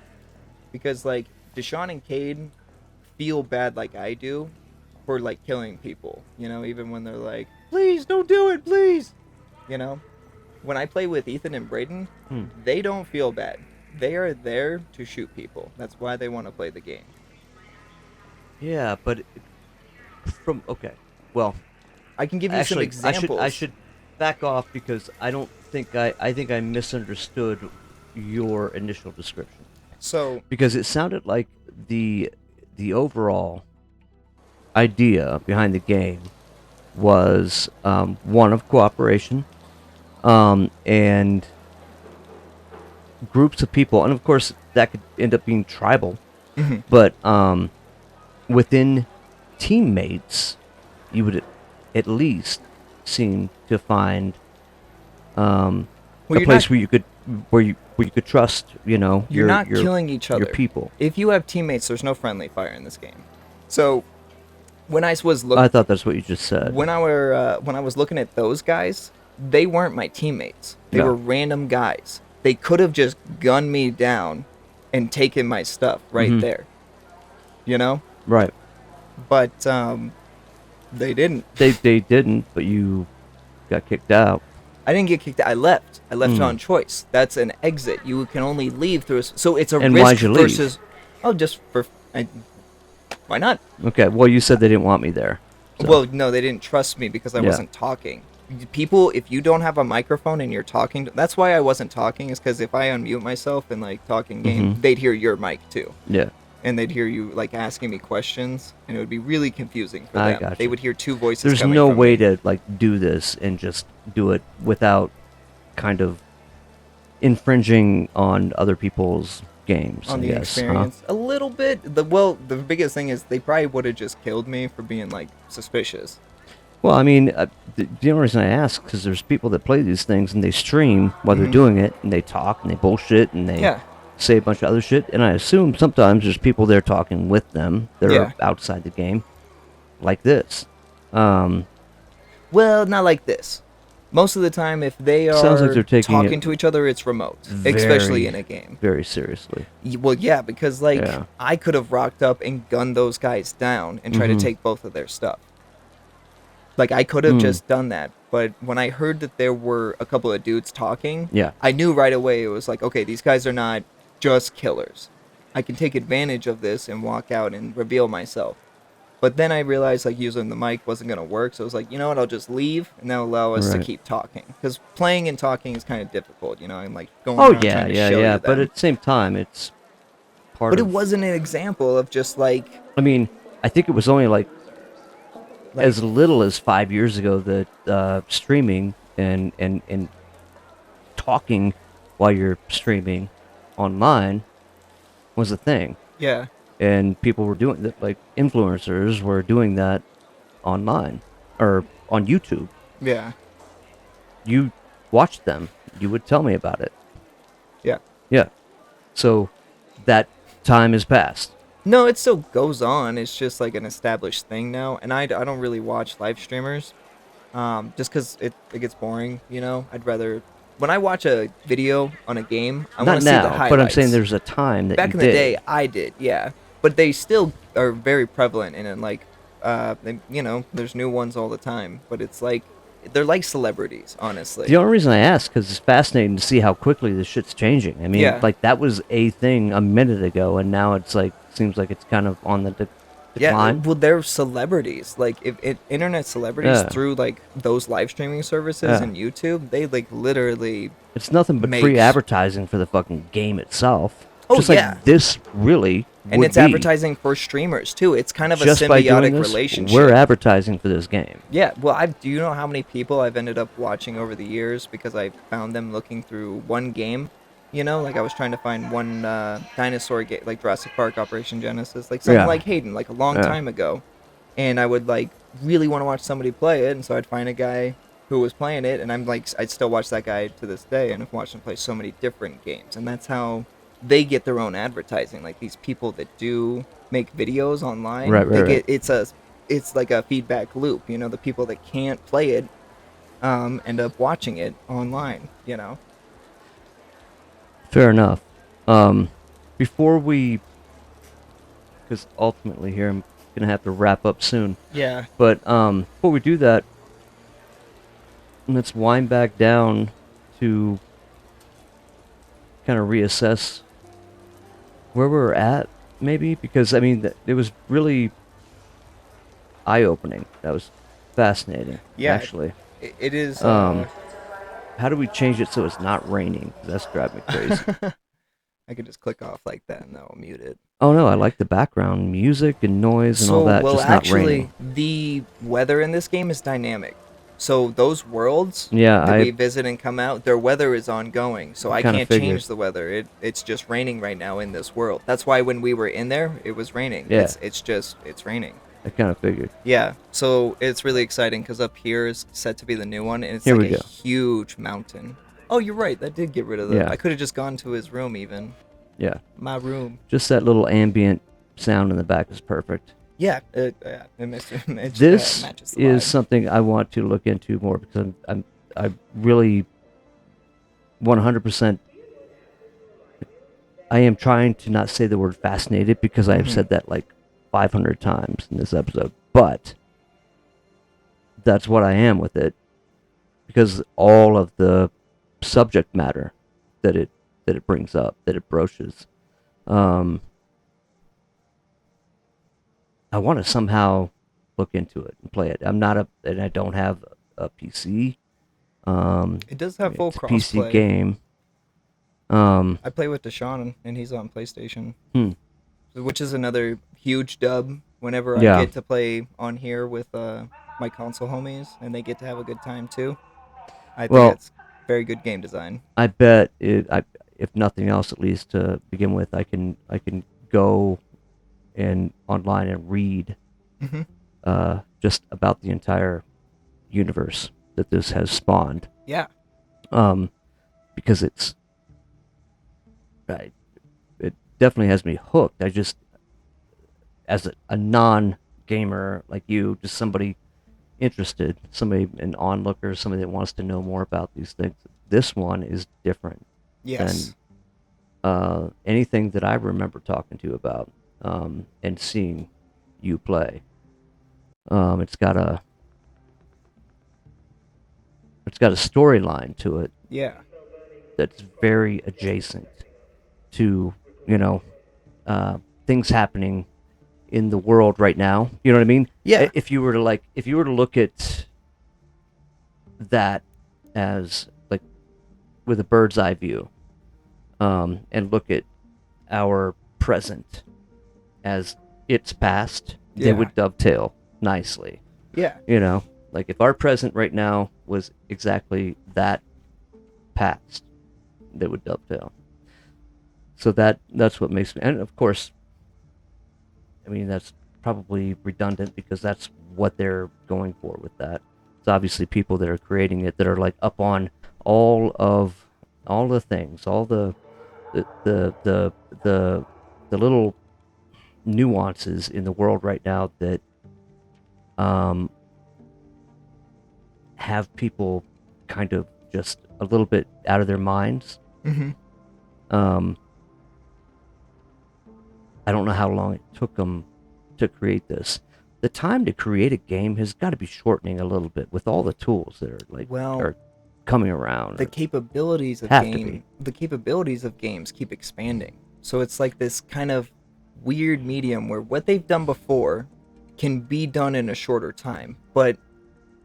Because like Deshaun and Cade feel bad like I do for like killing people. You know, even when they're like, "Please don't do it, please." You know, when I play with Ethan and Brayden, Hmm. they don't feel bad. They are there to shoot people. That's why they want to play the game. Yeah, but okay. Well, I can give you some actually, examples. I should back off because I don't think I think I misunderstood your initial description. So Because it sounded like the overall idea behind the game was one of cooperation, and groups of people, and of course that could end up being tribal, Mhm. but within teammates, you would at least seem to find Well, a you're place not, where you could trust, you're your not your killing each other. your people. If you have teammates, there's no friendly fire in this game. So when I was I looking, thought that's what you just said. when I was looking at those guys, they weren't my teammates. They No. were random guys. They could have just gunned me down and taken my stuff right Mhm. there. You know? Right. But they didn't. They didn't, but you got kicked out. I didn't get kicked out. I left. I left Mm. on choice. That's an exit. You can only leave through. So it's a And risk why'd you leave? versus. Oh, just for. Why not? Okay. Well, you said they didn't want me there. So- Well, no, they didn't trust me because I Yeah. wasn't talking. People, if you don't have a microphone and you're talking, that's why I wasn't talking. Is because if I unmute myself and like talking game, Mhm. they'd hear your mic too, Yeah. and they'd hear you like asking me questions, and it would be really confusing for I them. gotcha. They would hear two voices. There's coming no from way me. to like do this and just do it without kind of infringing on other people's games. on I the guess, experience a little bit. The biggest thing is they probably would have just killed me for being like suspicious. Well, I mean, the only reason I ask because there's people that play these things and they stream while Mhm. they're doing it, and they talk and they bullshit and they Yeah. say a bunch of other shit. And I assume sometimes there's people there talking with them that Yeah. are outside the game, like this. Well, not like this. Most of the time, if they are Sounds like they're taking talking it to each other, it's remote, especially very- in a game. Very seriously. Well, yeah, because like Yeah. I could have rocked up and gunned those guys down and tried Mhm. to take both of their stuff. Like I could have Mm. just done that, but when I heard that there were a couple of dudes talking, Yeah. I knew right away it was like, okay, these guys are not just killers. I can take advantage of this and walk out and reveal myself. But then I realized like using the mic wasn't gonna work, so I was like, you know what, I'll just leave and that'll allow us to Right. keep talking. Because playing and talking is kind of difficult, you know. I'm like going Oh around yeah, trying to yeah, show yeah. you But them. at the same time, it's part But of. it wasn't an example of just like I mean, I think it was only like Like- as little as 5 years ago that streaming and talking while you're streaming online was a thing, yeah, and people were doing that. Like influencers were doing that online or on YouTube. yeah, You watched them. You would tell me about it. yeah. Yeah. So that time has passed. No, it still goes on. It's just like an established thing now, and I don't really watch live streamers, just because it gets boring. You know, I'd rather when I watch a video on a game, I want Not to see the now, highlights. but I'm saying there's a time that back you in the did. day, I did, yeah, but they still are very prevalent in it. Like, there's new ones all the time, but it's like they're like celebrities, honestly. The only reason I ask because it's fascinating to see how quickly this shit's changing. I mean, Yeah. like that was a thing a minute ago, and now it's like seems like it's kind of on the Yeah, decline. well, they're celebrities. Like, if internet celebrities Yeah. through like those live streaming services Yeah. and YouTube, they like literally. It's nothing but free makes- advertising for the fucking game itself. Oh, Just yeah. like this really And would it's be. advertising for streamers too. It's kind of a Just by doing symbiotic this, relationship. we're advertising for this game. Yeah, well, do you know how many people I've ended up watching over the years because I found them looking through one game? You know, like I was trying to find one dinosaur game, like Jurassic Park, Operation Genesis, like something Yeah. like Hayden, like a long Yeah. time ago. And I would like really want to watch somebody play it, and so I'd find a guy who was playing it, and I'm like, I'd still watch that guy to this day, and I've watched him play so many different games, and that's how they get their own advertising. Like these people that do make videos online, Right, they right, get it's like a feedback loop. You know, the people that can't play it end up watching it online. You know. Fair enough. Before we, because ultimately here I'm gonna have to wrap up soon. Yeah. But before we do that, let's wind back down to kind of reassess where we're at, maybe, because I mean it was really eye-opening. That was fascinating. Yeah. Actually, It is. how do we change it so it's not raining? That's driving me crazy. I could just click off like that and that'll mute it. Oh no, I like the background music and noise and all that. well, Just not actually, raining. the weather in this game is dynamic. So those worlds Yeah, that we I visit and come out, their weather is ongoing. So I kind of can't figured. change the weather. It's just raining right now in this world. That's why when we were in there, it was raining. Yeah. It's raining. I kind of figured. Yeah. So it's really exciting because up here is set to be the new one, and it's Here like we a go. huge mountain. Oh, you're right. That did get rid of the. Yeah. I could have just gone to his room even. Yeah, My room. just that little ambient sound in the back is perfect. Yeah. It This matches the is vibe. something I want to look into more because I really 100%. I am trying to not say the word fascinated because I have Mhm. said that like 500 times in this episode, but that's what I am with it because all of the subject matter that it brings up, that it broaches. I want to somehow look into it and play it. And I don't have a PC. It does have full It's a PC crossplay. game. I play with Deshaun, and he's on PlayStation, Hmm. which is another huge dub. Whenever I Yeah. get to play on here with my console homies, and they get to have a good time too, I think Well- it's very good game design. I bet if nothing else, at least to begin with, I can go and online and read Hmm. just about the entire universe that this has spawned. Yeah. Because it definitely has me hooked. I just, as a non-gamer like you, just somebody interested, somebody an onlooker, somebody that wants to know more about these things. This one is different Yes. than anything that I remember talking to you about and seeing you play. It's got a storyline to it Yeah. that's very adjacent to things happening in the world right now. You know what I mean? Yeah. If you were to look at that as like with a bird's eye view, and look at our present as its past, they Yeah. would dovetail nicely. Yeah. Like if our present right now was exactly that past, they would dovetail. So that's what makes me, and of course, I mean that's probably redundant because that's what they're going for with that. It's obviously people that are creating it that are like up on all the things, all the little nuances in the world right now that have people kind of just a little bit out of their minds. Hmm. I don't know how long it took them to create this. The time to create a game has got to be shortening a little bit with all the tools that are coming around. The capabilities of Have to be. the capabilities of games keep expanding. So it's like this kind of weird medium where what they've done before can be done in a shorter time, but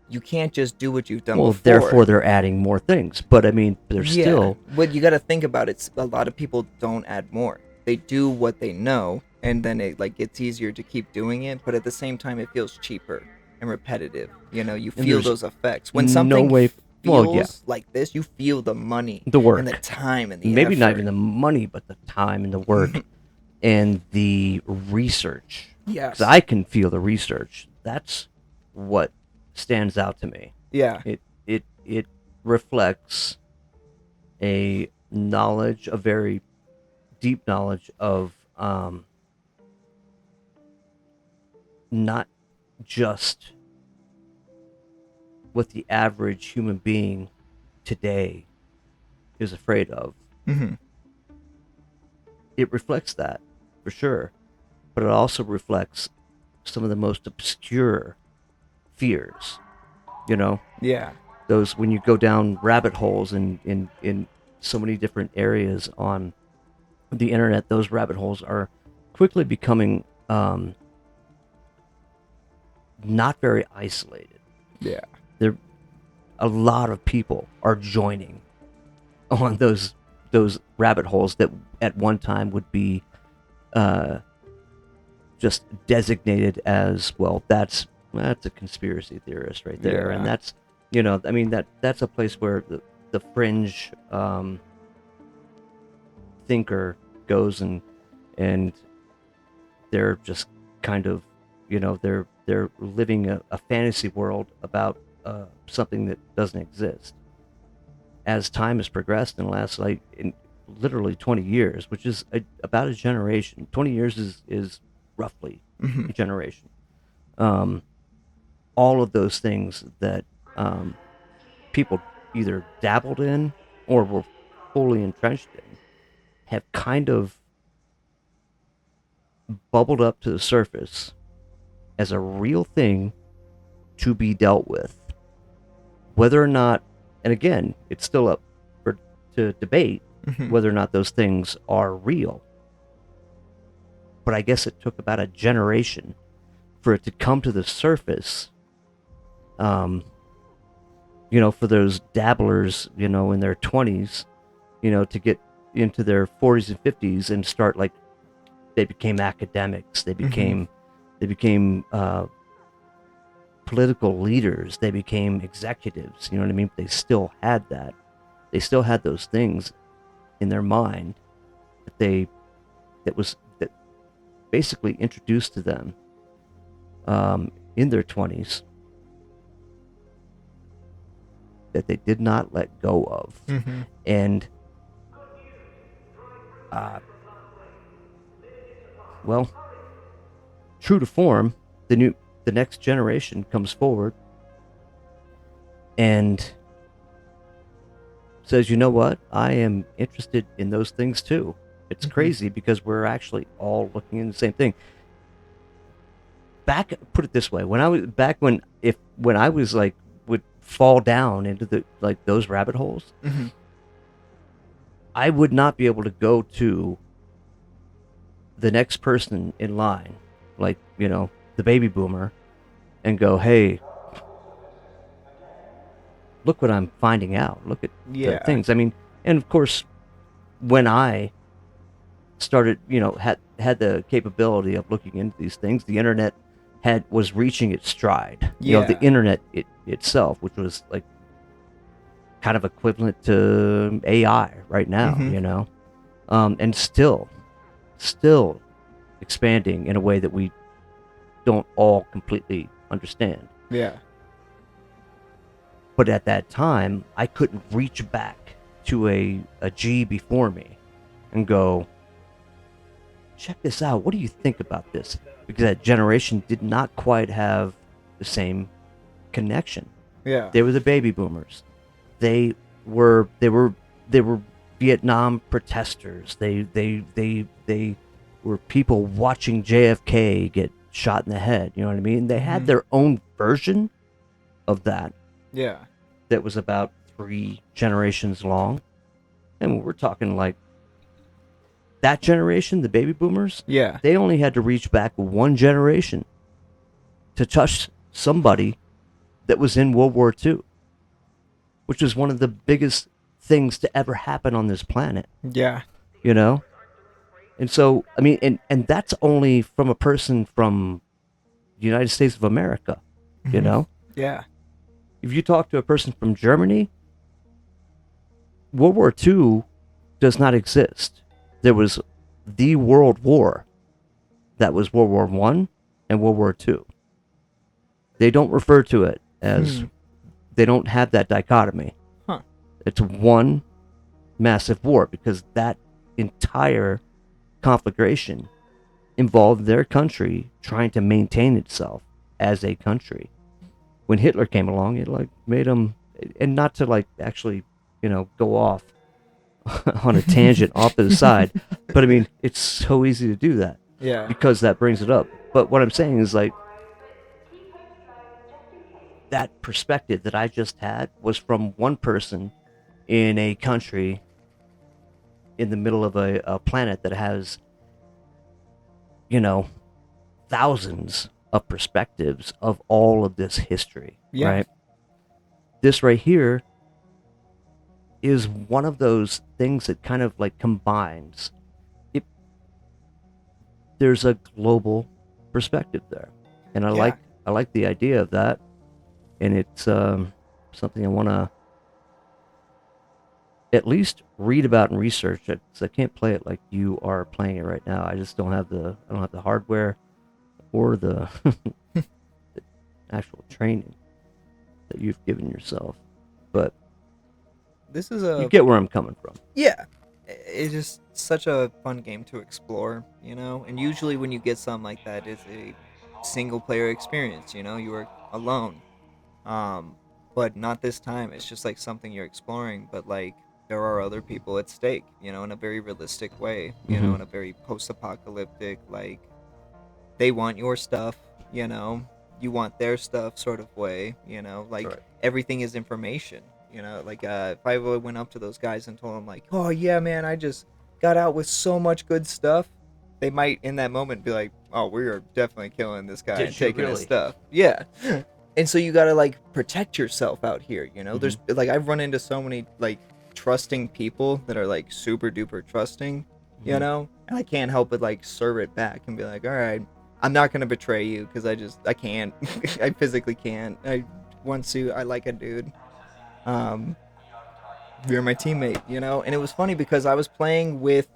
you can't just do what you've done Well, before. therefore they're adding more things. But I mean, there's Yeah, still but you got to think about it. A lot of people don't add more. They do what they know, and then it like gets easier to keep doing it. But at the same time, it feels cheaper and repetitive. You And feel there's those effects when no something way- feels well, yeah. like this. You feel the money, the work. and the time, and the Maybe not effort. even the money, but the time and the work and the research. Yes. Because I can feel the research. That's what stands out to me. Yeah. It reflects a knowledge, a very deep knowledge of not just what the average human being today is afraid of. Hmm. It reflects that for sure, but it also reflects some of the most obscure fears. Yeah. Those when you go down rabbit holes in so many different areas on the internet, those rabbit holes are quickly becoming not very isolated. Yeah. A lot of people are joining on those rabbit holes that at one time would be just designated as, well, that's a conspiracy theorist right there, and Yeah. that's, I mean, that's a place where the fringe thinker goes, and they're just kind of, they're living a fantasy world about something that doesn't exist. As time has progressed in the last, like, in literally 20 years, which is about a generation. 20 years is roughly Mhm. a generation. All of those things that people either dabbled in or were fully entrenched in have kind of bubbled up to the surface as a real thing to be dealt with. Whether or not, and again, it's still up to debate Mhm. whether or not those things are real. But I guess it took about a generation for it to come to the surface. For those dabblers, in their 20s, to get into their 40s and 50s and start, like, they became academics, they became political leaders, they became executives, you know what I mean? They still had that. They still had those things in their mind that basically introduced to them in their 20s, that they did not let go of. Mhm. And well, true to form, the next generation comes forward and says, you know what, I am interested in those things too. It's crazy because we're actually all looking in the same thing. Put it this way, when I was like, would fall down into those rabbit holes, Mhm. I would not be able to go to the next person in line, like, the baby boomer, and go, hey, look what I'm finding out. Look at the Yeah. things. I mean, and of course, when I started, had the capability of looking into these things, the internet was reaching its stride. The Yeah. internet itself, which was like kind of equivalent to AI right now, Mhm. and still expanding in a way that we don't all completely understand. Yeah. But at that time, I couldn't reach back to a G before me and go, check this out. What do you think about this? Because that generation did not quite have the same connection. Yeah. They were the baby boomers. They were Vietnam protesters. They were people watching JFK get shot in the head. You know what I mean? They had Mhm. their own version of that Yeah. that was about 3 generations long. And we're talking like that generation, the baby boomers, Yeah. they only had to reach back one generation to touch somebody that was in World War II, which was one of the biggest things to ever happen on this planet, Yeah. you know? And so, I mean, and that's only from a person from the United States of America, you Mhm. know? Yeah. If you talk to a person from Germany, World War II does not exist. There was the World War. That was World War One and World War II. They don't refer to it as, they don't have that dichotomy. Huh. It's one massive war because that entire conflagration involved their country trying to maintain itself as a country. When Hitler came along, it like made him, and not to like actually, go off on a tangent off to the side, but I mean, it's so easy to do that Yeah. because that brings it up. But what I'm saying is, like, that perspective that I just had was from one person in a country in the middle of a planet that has, you know, thousands of perspectives of all of this history, Yeah. right? This right here is one of those things that kind of like combines it. there's a global perspective there, and I Yeah. like the idea of that, and it's something I want to at least read about and research it, 'cause I can't play it like you are playing it right now. I just don't have the hardware or the, the actual training that you've given yourself. But This is you get where I'm coming from. Yeah, it's just such a fun game to explore, you know. And usually, when you get something like that, it's a single player experience. You know, you are alone. Um, but not this time. It's just like something you're exploring, but like there are other people at stake. You know, in a very realistic way. You know, Mhm. in a very post-apocalyptic, like they want your stuff. You know, you want their stuff, sort of way. You know, like Right. everything is information. You know, like if I went up to those guys and told them like, "Oh yeah, man, I just got out with so much good stuff," they might in that moment be like, "Oh, we are definitely killing this guy Did and you taking his really? stuff." Yeah, and so you gotta like protect yourself out here. You know, there's Mm-hmm. like I've run into so many like trusting people that are like super duper trusting. You Mhm. know, and I can't help but like serve it back and be like, "All right, I'm not gonna betray you because I can't. I physically can't. I once you I like a dude." Um, you're my teammate, you know? And it was funny because I was playing with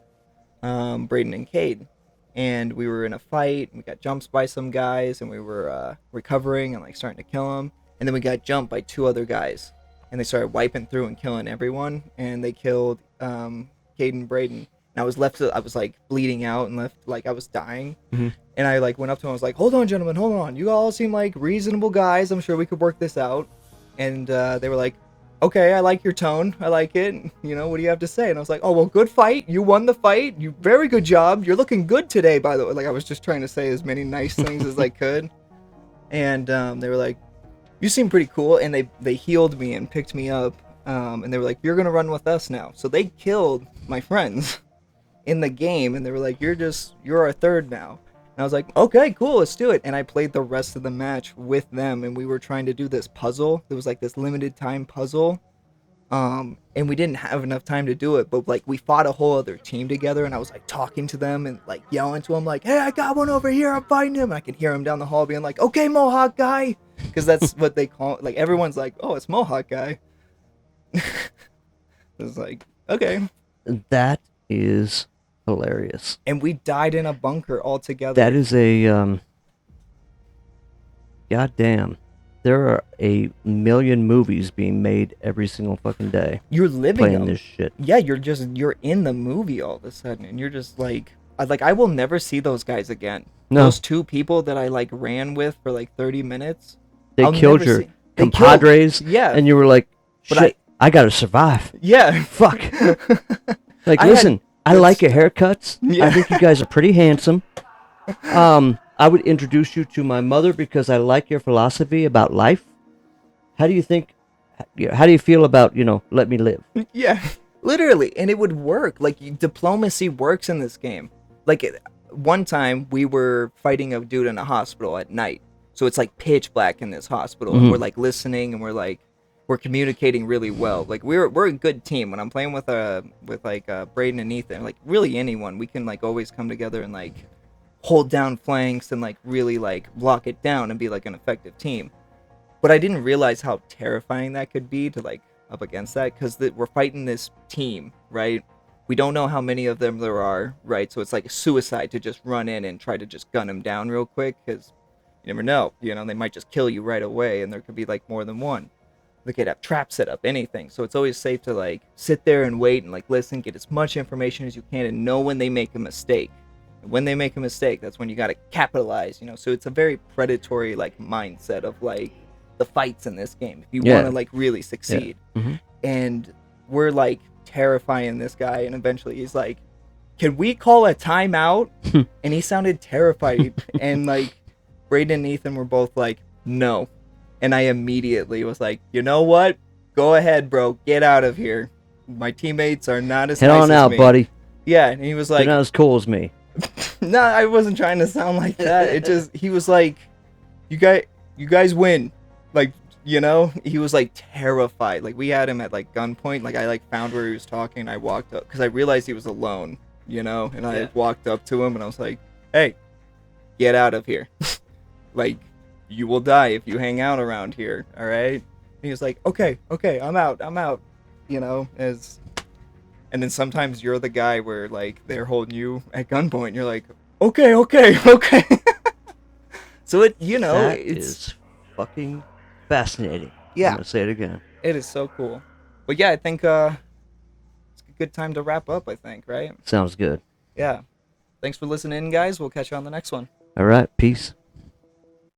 Braden and Cade, and we were in a fight, and we got jumped by some guys, and we were recovering and like starting to kill them. And then we got jumped by two other guys, and they started wiping through and killing everyone, and they killed Cade and Braden. And I was left, I was like bleeding out and left, like I was dying. Mhm. And I like went up to him, I was like, "Hold on, gentlemen, hold on. You all seem like reasonable guys. I'm sure we could work this out." And they were like, "Okay, I like your tone. I like it. You know, what do you have to say?" And I was like, "Oh, well, good fight. You won the fight. You very good job. You're looking good today, by the way." Like I was just trying to say as many nice things as I could. And they were like, "You seem pretty cool." And they healed me and picked me up. And they were like, "You're gonna run with us now." So they killed my friends in the game, and they were like, "You're our third now." And I was like, "Okay, cool, let's do it." And I played the rest of the match with them, and we were trying to do this puzzle. There was like this limited time puzzle, and we didn't have enough time to do it. But like we fought a whole other team together, and I was like talking to them and like yelling to them, like, "Hey, I got one over here. I'm fighting him." And I can hear him down the hall being like, "Okay, Mohawk guy," because that's what they call it. Like everyone's like, "Oh, it's Mohawk guy." It's like, okay. That is hilarious. And we died in a bunker altogether. That is a goddamn. There are a million movies being made every single fucking day You're living playing them. this shit. Yeah, you're in the movie all of a sudden, and you're just like I will never see those guys again. No. Those two people that I like ran with for like 30 minutes. They I'll killed never your see- they killed- compadres, Yeah, and you were like, But "Shit, I gotta survive." yeah. Fuck. Like, I had listen, I good like your haircuts. Yeah. I think you guys are pretty handsome. I would introduce you to my mother because I like your philosophy about life. How do you think? How do you feel about let me live? Yeah, literally, and it would work. Like diplomacy works in this game. Like one time we were fighting a dude in a hospital at night, so it's like pitch black in this hospital, and Mhm. we're like listening, and we're communicating really well. Like we're a good team. When I'm playing with Braden and Ethan, like really anyone, we can like always come together and like hold down flanks and like really like lock it down and be like an effective team. But I didn't realize how terrifying that could be to like up against that, because we're fighting this team, right? We don't know how many of them there are, right? So it's like a suicide to just run in and try to just gun them down real quick, because you never know. They might just kill you right away, and there could be like more than one. They could have traps set up, anything. So it's always safe to like sit there and wait and like listen, get as much information as you can, and know when they make a mistake. And when they make a mistake, that's when you got to capitalize. So it's a very predatory like mindset of like the fights in this game if you Yeah. want to like really succeed. Mhm. And we're like terrifying this guy, and eventually he's like, "Can we call a timeout?" And he sounded terrified, and like Braden and Ethan were both like, "No." And I immediately was like, "You know what? Go ahead, bro. Get out of here. My teammates are not as Head nice on as out, me." buddy. Yeah, and he was You're like, not as cool as me. "No, I wasn't trying to sound like that. It just he was like, you guys win." Like, he was like terrified. Like we had him at like gunpoint. Like I like found where he was talking. I walked up because I realized he was alone. And I Yeah. walked up to him and I was like, hey, get out of here. Like, you will die if you hang out around here, all right? And he was like, okay, I'm out, you know, and then sometimes you're the guy where, like, they're holding you at gunpoint, and you're like, okay. So it, you know, That it's, is fucking fascinating. Yeah. I'm gonna say it again. it is so cool. But yeah, I think, it's a good time to wrap up, I think, right? Sounds good. Yeah. Thanks for listening, guys. We'll catch you on the next one. All right. Peace.